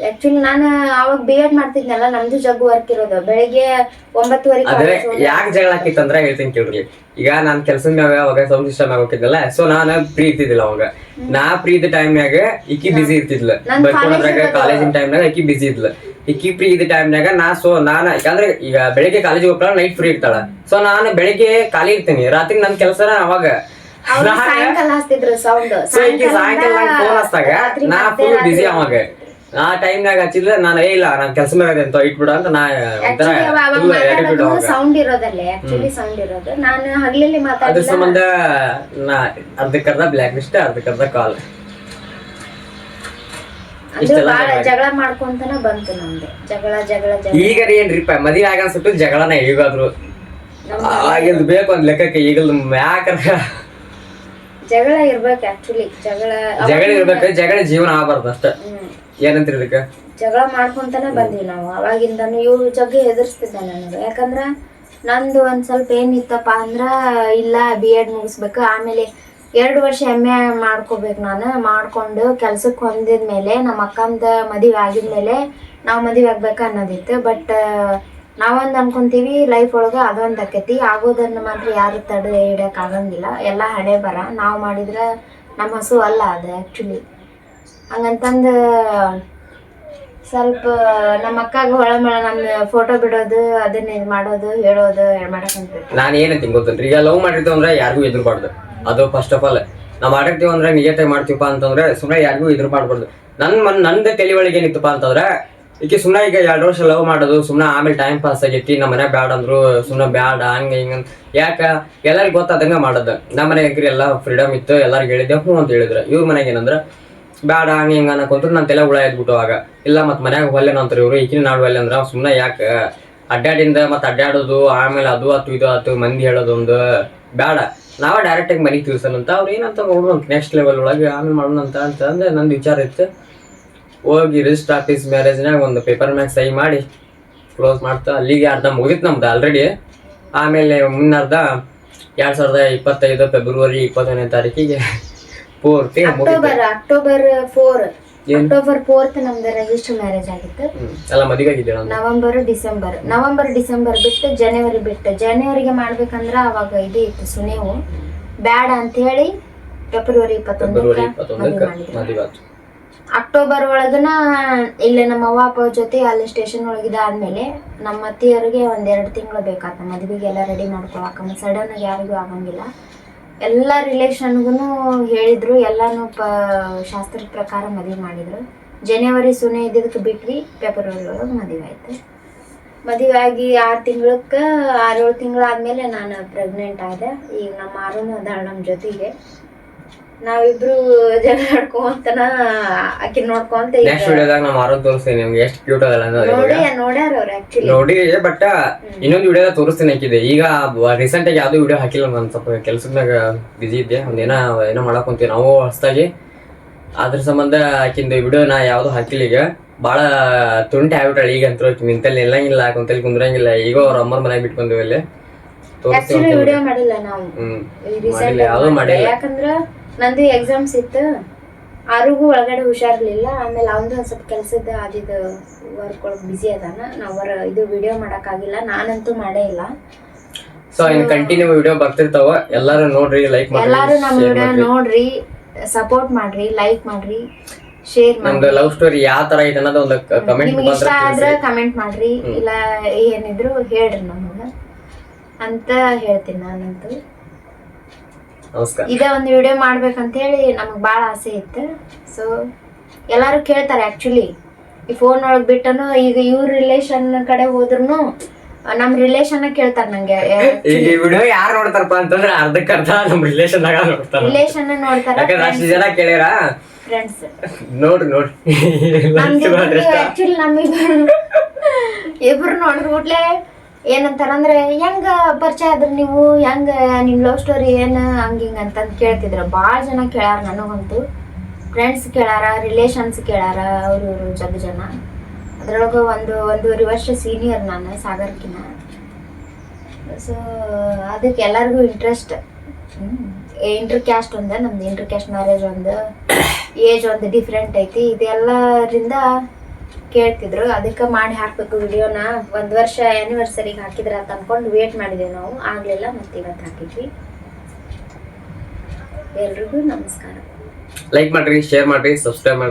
ಆಕ್ಚುಲಿ ನಾನು ಅವಾಗ B.Ed ಮಾಡ್ತಿದ್ನಲ್ಲ, ನಮ್ದು ಜಗ್ಗು ವರ್ಕ್ ಇರೋದು. ಬೆಳಿಗ್ಗೆ 9:30 ಆದ್ರೆ ಯಾಕೆ ಜಗಳ ಹಾಕಿತ್ತಂದ್ರೆ ಹೇಳ್ತೀನಿ ಕೇಳ್ರಿ. ಈಗ ನಾನ್ ಕೆಲ್ಸದ ಮ್ಯಾಗ ಅವಾಗ ಸೌಂಡ್ ಸಿಸ್ಟಮ್ ಮ್ಯಾಗ ಹೋಗಿದ್ದಲ್ಲ. ಸೊ ನಾನು ಫ್ರೀ ಇರ್ತಿದ್ದಿಲ್ಲ ಅವಾಗ. ನಾ ಫ್ರೀ ಇದ್ದ ಟೈಮ್ನಾಗ ಇಕ್ಕಿ ಬಿಸಿ ಇರ್ತಿದ್ಲ. ಬರ್ಕೊಂಡ್ರಾಗ ಕಾಲೇಜಿನ ಟೈಮ್ನಾಗ ಇಕ್ಕಿ ಬಿಸಿ ಇದ್ಲ. ಇಕ್ಕಿ ಫ್ರೀ ಇದ್ದ ಟೈಮ್ನಾಗ ನಾನು ಯಾಕಂದ್ರೆ ಈಗ ಬೆಳಿಗ್ಗೆ ಕಾಲೇಜಿಗೆ ಹೋಗ್ತಾಳ, ನೈಟ್ ಫ್ರೀ ಇರ್ತಾಳ. ಸೊ ನಾನು ಬೆಳಿಗ್ಗೆ ಖಾಲಿ ಇರ್ತೀನಿ, ರಾತ್ರಿ ನನ್ ಕೆಲಸ ಅವಾಗ ಸಾಯಂಕಾಲ ಸಾಯಂಕಾಲ ಫೋನ್ ಹಚ್ಚಾಗ ನಾ ಫುಲ್ ಬಿಸಿ ಅವಾಗ. ಆ ಟೈಮ್ನಾಗ ಹಚ್ಚಿದ್ರೆ ನಾನು ಇಲ್ಲ ನಾನ್ ಕೆಲಸ ಮ್ಯಾಗ ಅಂತ ಇಟ್ಬಿಡ ಅಂತ ನಾ ಸೌಂಡ್ ಇರೋದಲ್ಲೇ ಆಕ್ಚುಲಿ ಸೌಂಡ್ ಇರೋದು. ನಾನು ಹಗಲಲ್ಲಿ ಅದ್ರ ಸಂಬಂಧ ನಾ ಅರ್ಧಕ್ಕರ್ಧ ಬ್ಲಾಕ್ ಲಿಸ್ಟ್ ಅರ್ಧಕ್ಕರ್ಧ ಕಾಲ್. ಜಗಳ ಮಾಡ್ಕೊಂತಾನ ಬಂತು ನಮ್ದು. ಜಗಳ ಈಗ ಏನ್ರಿಪ್ಪ ಮದುವೆ ಆಗ ಅನ್ಸುಟ್ಟು ಜಗಳನ ಈಗಾದ್ರು ಆಗಿಲ್ದು ಬೇಕು ಒಂದ್ ಲೆಕ್ಕಕ್ಕೆ. ಈಗಲ್ದು ಯಾಕಂದ್ರ ಜಗಳ ಇರ್ಬೇಕು ಆಕ್ಚುಲಿ. ಜಗಳ ಇರ್ಬೇಕು, ಜಗಳ ಜೀವನ ಆಗಬಾರ್ದು ಅಷ್ಟ. ಏನಂತೀರಿ ಇದಕ್ಕೆ? ಜಗಳ ಮಾಡ್ಕೊಂತಾನೆ ಬಂದ್ವಿ ನಾವು ಅವಾಗಿಂದಾನು. ಇವ್ರು ಜಗ್ಗಿ ಎದುರಿಸ್ತಿದ್ದ ನನಗೆ. ಯಾಕಂದ್ರ ನಂದು ಒಂದ್ ಸ್ವಲ್ಪ ಏನಿತ್ತಪ್ಪ ಅಂದ್ರ, ಇಲ್ಲ B.Ed ಮುಗಿಸ್ಬೇಕು, ಆಮೇಲೆ 2 ವರ್ಷ MA ಮಾಡ್ಕೋಬೇಕು. ನಾನು ಮಾಡ್ಕೊಂಡು ಕೆಲ್ಸಕ್ಕೆ ಹೊಂದಿದ್ಮೇಲೆ ನಮ್ಮ ಅಕ್ಕಂದ ಮದುವೆ ಆಗಿದ್ಮೇಲೆ ನಾವು ಮದುವೆ ಆಗ್ಬೇಕು ಅನ್ನೋದಿತ್ತು. ಬಟ್ ನಾವೊಂದು ಅನ್ಕೊಂತೀವಿ ಲೈಫ್ ಒಳಗೆ ಅದೊಂದು ಆಕೈತಿ, ಆಗೋದನ್ನ ಮಾತ್ರ ಯಾರು ತಡೆ ಹಿಡಿಯಕ್ ಆಗಂಗಿಲ್ಲ. ಎಲ್ಲ ಹಣೆ ಬರ. ನಾವು ಮಾಡಿದ್ರೆ ನಮ್ಮ ಹಸು ಅಲ್ಲ ಅದು ಆ್ಯಕ್ಚುಲಿ. ಹಂಗಂತಂದು ಸ್ವಲ್ಪ ನಮ್ಮ ಅಕ್ಕಾಗ ಹೊಳಮಳ ನಮ್ಮ ಫೋಟೋ ಬಿಡೋದು ಅದನ್ನ ಇದ್ ಮಾಡೋದು ಹೇಳೋದು ಮಾಡಕಂತ ನಾನು ಏನಂತೀನಿ ಗೊತ್ತಲ್ರಿ, ಈಗ ಲವ್ ಮಾಡಿರ್ತೀವಿ ಅಂದ್ರೆ ಯಾರಿಗೂ ಎದುರ್ಬಾರ್ದು. ಅದು ಫಸ್ಟ್ ಆಫ್ ಆಲ್ ನಾವು ಮಾಡಿರ್ತೀವಿ ಅಂದ್ರೆ ನಿಯತೆ ಮಾಡ್ತೀವಪ್ಪ ಅಂತಂದ್ರೆ ಸುಮ್ಮನೆ ಯಾರಿಗೂ ಎದುರು ಮಾಡ್ಬಾರ್ದು. ನಂದು ತಲೆ ಒಳಗೆ ಏನಿತ್ತಪ್ಪ ಅಂತಂದ್ರೆ ಈಗ ಸುಮ್ಮನೆ ಈಗ 2 ವರ್ಷ ಲವ್ ಮಾಡೋದು ಸುಮ್ಮನೆ ಆಮೇಲೆ ಟೈಮ್ ಪಾಸ್ ಆಗೈತಿ, ನಮ್ಮ ಮನೆ ಬ್ಯಾಡ ಅಂದ್ರು ಸುಮ್ಮನೆ ಬ್ಯಾಡ ಹಂಗ ಹಿಂಗ ಯಾಕ ಎಲ್ಲರಿಗೂ ಗೊತ್ತಾದಂಗ ಮಾಡೋದು. ನಮ್ಮ ಮನೆಗೆ ಎಲ್ಲ ಫ್ರೀಡಮ್ ಇತ್ತು, ಎಲ್ಲರಿಗೂ ಹೇಳಿದ್ದೆ ಹ್ಞೂ ಅಂತ ಹೇಳಿದ್ರು. ಇವ್ರ ಮನೆಗೆ ಏನಂದ್ರ ಬ್ಯಾಡ ಹಂಗ ಹಿಂಗ ಅನ್ನಕೊಂಡ್ರು ನನ್ನ ತಲೆ ಹುಳ ಎದ್ಬಿಟ್ಟು ಆಗ ಇಲ್ಲ ಮತ್ತೆ ಮನ್ಯಾಗ ಹೊಲ್ಲೇನ ಅಂತಾರೆ ಇವ್ರು, ಈಕಿನ ನಾಡು ಒಲ್ಲೆ ಅಂದ್ರ ಸುಮ್ಮನೆ ಯಾಕೆ ಅಡ್ಡಾಡಿಂದ ಮತ್ತೆ ಅಡ್ಡಾಡೋದು ಆಮೇಲೆ ಅದು ಆತು ಇದು ಆತು ಮಂದಿ ಹೇಳೋದೊಂದು ಬೇಡ, ನಾವೇ ಡೈರೆಕ್ಟ್ ಆಗಿ ಮನೆಗೆ ತಿಳಿಸೋಣಂತ ಅವ್ರು ಏನಂತ ನೋಡೋಣ ನೆಕ್ಸ್ಟ್ ಲೆವೆಲ್ ಒಳಗೆ ಆಮೇಲೆ ಮಾಡೋಣ ಅಂತಂದ್ರೆ ನಂದು ವಿಚಾರ ಇತ್ತು. ಹೋಗಿ ರಿಜಿಸ್ಟರ್ ಆಫೀಸ್ ಮ್ಯಾರೇಜ್ನಾಗ ಒಂದು ಪೇಪರ್ ಮ್ಯಾಗ ಸಹಿ ಮಾಡಿ ಕ್ಲೋಸ್ ಮಾಡ್ತಾ ಅಲ್ಲಿಗೆ ಅರ್ಧ ಮುಗಿತು ನಮ್ದು ಆಲ್ರೆಡಿ. ಆಮೇಲೆ ಮುನ್ನರ್ಧ 2025 ಫೆಬ್ರವರಿ 21ನೇ ತಾರೀಕಿಗೆ ಪೂರ್ತಿ ಅಕ್ಟೋಬರ್ 4th ನಮ್ದು ರಿಜಿಸ್ಟರ್ ಮ್ಯಾರೇಜ್ ಆಗಿತ್ತು. ಎಲ್ಲ ಮದುವೆ ಆಗಿದ್ದೆ ನವೆಂಬರ್ ಡಿಸೆಂಬರ್ ಬಿಟ್ಟು ಜನವರಿಗೆ ಮಾಡ್ಬೇಕಂದ್ರ ಅವಾಗ ಇದು ಇತ್ತು ಸುನೇವು ಬ್ಯಾಡ ಅಂತ ಹೇಳಿ ಫೆಬ್ರವರಿ 21 ಮದುವೆ. ಅಕ್ಟೋಬರ್ ಒಳಗನ ಇಲ್ಲೇ ನಮ್ಮ ಅವ್ವ ಅಪ್ಪ ಜೊತೆ ಅಲ್ಲಿ ಸ್ಟೇಷನ್ ಒಳಗಿದ ಆದ್ಮೇಲೆ ನಮ್ಮ ಅತ್ತಿಯವ್ರಿಗೆ 1-2 ತಿಂಗಳು ಬೇಕಾತ ಮದ್ವಿಗೆ ಎಲ್ಲ ರೆಡಿ ಮಾಡ್ಕೊಳಕ. ಸಡನ್ ಆಗಿ ಯಾರಿಗೂ ಆಗಂಗಿಲ್ಲ. ಎಲ್ಲ ರಿಲೇಷನ್ಗೂ ಹೇಳಿದ್ರು, ಎಲ್ಲಾನು ಶಾಸ್ತ್ರದ ಪ್ರಕಾರ ಮದುವೆ ಮಾಡಿದ್ರು. ಜನವರಿ ಸುನೆ ಇದ್ದಿದ್ದಕ್ಕೆ ಬಿಟ್ವಿ, ಫೆಬ್ರವರಿ ಒಳಗೆ ಮದುವೆ ಆಯ್ತು. ಮದುವೆ ಆಗಿ 6-7 ತಿಂಗಳಾದ್ಮೇಲೆ ನಾನು ಪ್ರೆಗ್ನೆಂಟ್ ಆದೆ. ಈಗ ನಮ್ಮ ಆರುನು ಅದಾಳ ನಮ್ಮ ಜೊತೆಗೆ. ನಾವಿಬ್ರು ಜಗಳ ಆಡ್ಕೊಂತನ ಆಕಿ ನೋಡ್ಕೊಂತ ನೆಕ್ಸ್ಟ್ ವಿಡಿಯೋದಾಗ ನಾವು ಆರೋಗ್ಯ ತೋರಿಸ್ತೀನಿ ನಿಮ್ಗೆ ಎಷ್ಟು ಕ್ಯೂಟ್ ಅದಲ್ಲ ನೋಡ್ಯಾರ ಅವ್ರು ಆಕ್ಚುಲಿ ನೋಡಿ. ಬಟ್ ಇನ್ನೊಂದು ವಿಡಿಯೋ ತೋರಿಸ್ತೀನಿ ಹಾಕಿದೆ. ಈಗ ರೀಸೆಂಟ್ ಆಗಿ ಯಾವ್ದು ವಿಡಿಯೋ ಹಾಕಿಲ್ಲ, ನಾನು ಸ್ವಲ್ಪ ಕೆಲ್ಸದಾಗ ಬಿಸಿ ಇದ್ದೆ, ಏನೋ ಮಾಡಕ್ ಕುಂತೀವಿ ನಾವು ಹೊಸದಾಗಿ. ಅದ್ರ ಸಂಬಂಧ ಆಕಿಂದ ವಿಡಿಯೋ ನಾ ಯಾವ್ದು ಹಾಕಿಲ್ಲ. ಈಗ ಬಾಳ ತುಂಟಿ ಆಗ್ಬಿಟ್ಟಾಳ ಈಗ ಅಂತೂ, ನಿಂತಲ್ಲಿ ನಿಲ್ಲಂಗಿಲ್ಲ, ಕುಂತಲ್ಲಿ ಕುಂದ್ರಂಗಿಲ್ಲ. ಈಗ ಅವ್ರ ಅಮ್ಮರ ಮನೆಗೆ ಬಿಟ್ಕೊಂಡ್ವಿ ಅಲ್ಲಿ ಆಕ್ಚುಲಿ ವಿಡಿಯೋ ಮಾಡಿಲ್ಲ ನಾವು, ಯಾವ್ದು ಮಾಡಿಲ್ಲ. ಯಾಕಂದ್ರ ನಂದು ಎಕ್ಸಾಮ್ಸ್ ಇತ್ತು, ಆರಿಗೂ ಒಳಗಡೆ ಹುಷಾರ್ಲಿಲ್ಲ. ಆಮೇಲೆ ಅವನದು ಒಂದ್ ಸ್ವಲ್ಪ ಕೆಲ್ಸದ ಅದಿದ್ದು ವರ್ಕ್ ಒಳಗೆ ಬಿಸಿ ಅದಾನ. ನಾವು ಇದು ವಿಡಿಯೋ ಮಾಡಕ್ಕಾಗಿಲ್ಲ, ನಾನಂತೂ ಮಾಡೇ ಇಲ್ಲ. ಸೊ ಇನ್ ಕಂಟಿನ್ಯೂ ವಿಡಿಯೋ ಬರ್ತಿರ್ತಾವ, ಎಲ್ಲಾರು ನೋಡ್ರಿ, ಲೈಕ್ ಮಾಡ್ರಿ, ಎಲ್ಲಾರು ನಮ್ಮ ವಿಡಿಯೋ ನೋಡ್ರಿ, ಸಪೋರ್ಟ್ ಮಾಡ್ರಿ, ಲೈಕ್ ಮಾಡ್ರಿ, ಶೇರ್ ಮಾಡ್ರಿ. ನಮ್ದು ಲವ್ ಸ್ಟೋರಿ ಯಾವ ತರ ಐತೆ ಅನ್ನೋದು ಒಂದು ಕಮೆಂಟ್ ನಿಮ್ಗೆ ಇಷ್ಟ ಆದ್ರೆ ಕಮೆಂಟ್ ಮಾಡ್ರಿ, ಇಲ್ಲ ಏನಿದ್ರು ಹೇಳ್ರಿ ನಮಗ ಅಂತ ಹೇಳ್ತೀನಿ ನಾನಂತೂ. ನಮಸ್ಕಾರ. ಇದೇ ಒಂದು ವಿಡಿಯೋ ಮಾಡ್ಬೇಕಂತ ಹೇಳಿ ನಮಗ್ ಬಾಳ ಆಸೆ ಇತ್ತು. ಸೊ ಎಲ್ಲಾರು ಕೇಳ್ತಾರೆ ಆಕ್ಚುಲಿ ಈ ಫೋನ್ ಒಳಗ್ ಬಿಟ್ಟನು. ಈಗ ಇವ್ರ ರಿಲೇಷನ್ ಕಡೆ ಹೋದ್ರು ನಮ್ ರಿಲೇಷನ್ ಕೇಳ್ತಾರ ನಂಗೆ, ಈಗ ಈ ವಿಡಿಯೋ ಯಾರು ನೋಡ್ತಾರಪ್ಪ ಅಂತಂದ್ರೆ ಅರ್ಧಕ್ಕರ್ಧ ನಮ್ ರಿಲೇಷನ್ ನೋಡ್ತಾರ, ಅಷ್ಟು ಜನ ಕೇಳ್ಯಾರ ಫ್ರೆಂಡ್ಸ್. ನೋಡ್ರಿ ಆಕ್ಚುಲಿ ಇಬ್ರು ನೋಡಿದ್ಬಿಟ್ಲೆ ಏನಂತಾರಂದ್ರೆ ಹೆಂಗ ಪರಿಚಯ ಆದ್ರಿ ನೀವು, ಹೆಂಗ ನಿಮ್ ಲವ್ ಸ್ಟೋರಿ ಏನ್ ಹಂಗಿಂಗ ಅಂತಂದ್ ಕೇಳ್ತಿದ್ರ. ಬಾಳ ಜನ ಕೇಳಾರ, ನನಗಂತೂ ಫ್ರೆಂಡ್ಸ್ ಕೇಳಾರ, ರಿಲೇಷನ್ಸ್ ಕೇಳಾರ, ಅವ್ರು ಜನ. ಅದ್ರೊಳಗ 1.5 ವರ್ಷ ಸೀನಿಯರ್ ನಾನು ಸಾಗರ್ಕಿನ. ಸೊ ಅದಕ್ಕೆ ಎಲ್ಲರಿಗೂ ಇಂಟ್ರೆಸ್ಟ್. ಇಂಟರ್ ಕ್ಯಾಸ್ಟ್ ನಮ್ದು inter caste marriage age different ಐತಿ. ಇದೆಲ್ಲರಿಂದ ಕೇಳ್ತಿದ್ರು, ಅದಕ್ಕೆ ಮಾಡಿ ಹಾಕ್ಬೇಕು ವಿಡಿಯೋನ. 1 ವರ್ಷ ಆನಿವರ್ಸರಿಗೆ ಹಾಕಿದ್ರ ಅಂತ ಅನ್ಕೊಂಡು ವೇಟ್ ಮಾಡಿದೇವಿ ನಾವು, ಆಗ್ಲಿಲ್ಲ, ಮತ್ತೆ ಇವತ್ತು ಹಾಕಿದ್ವಿ. ಎಲ್ರಿಗೂ ನಮಸ್ಕಾರ. ಲೈಕ್ ಮಾಡ್ರಿ, ಶೇರ್ ಮಾಡ್ರಿ, ಸಬ್ಸ್ಕ್ರೈಬ್ ಮಾಡ್ರಿ.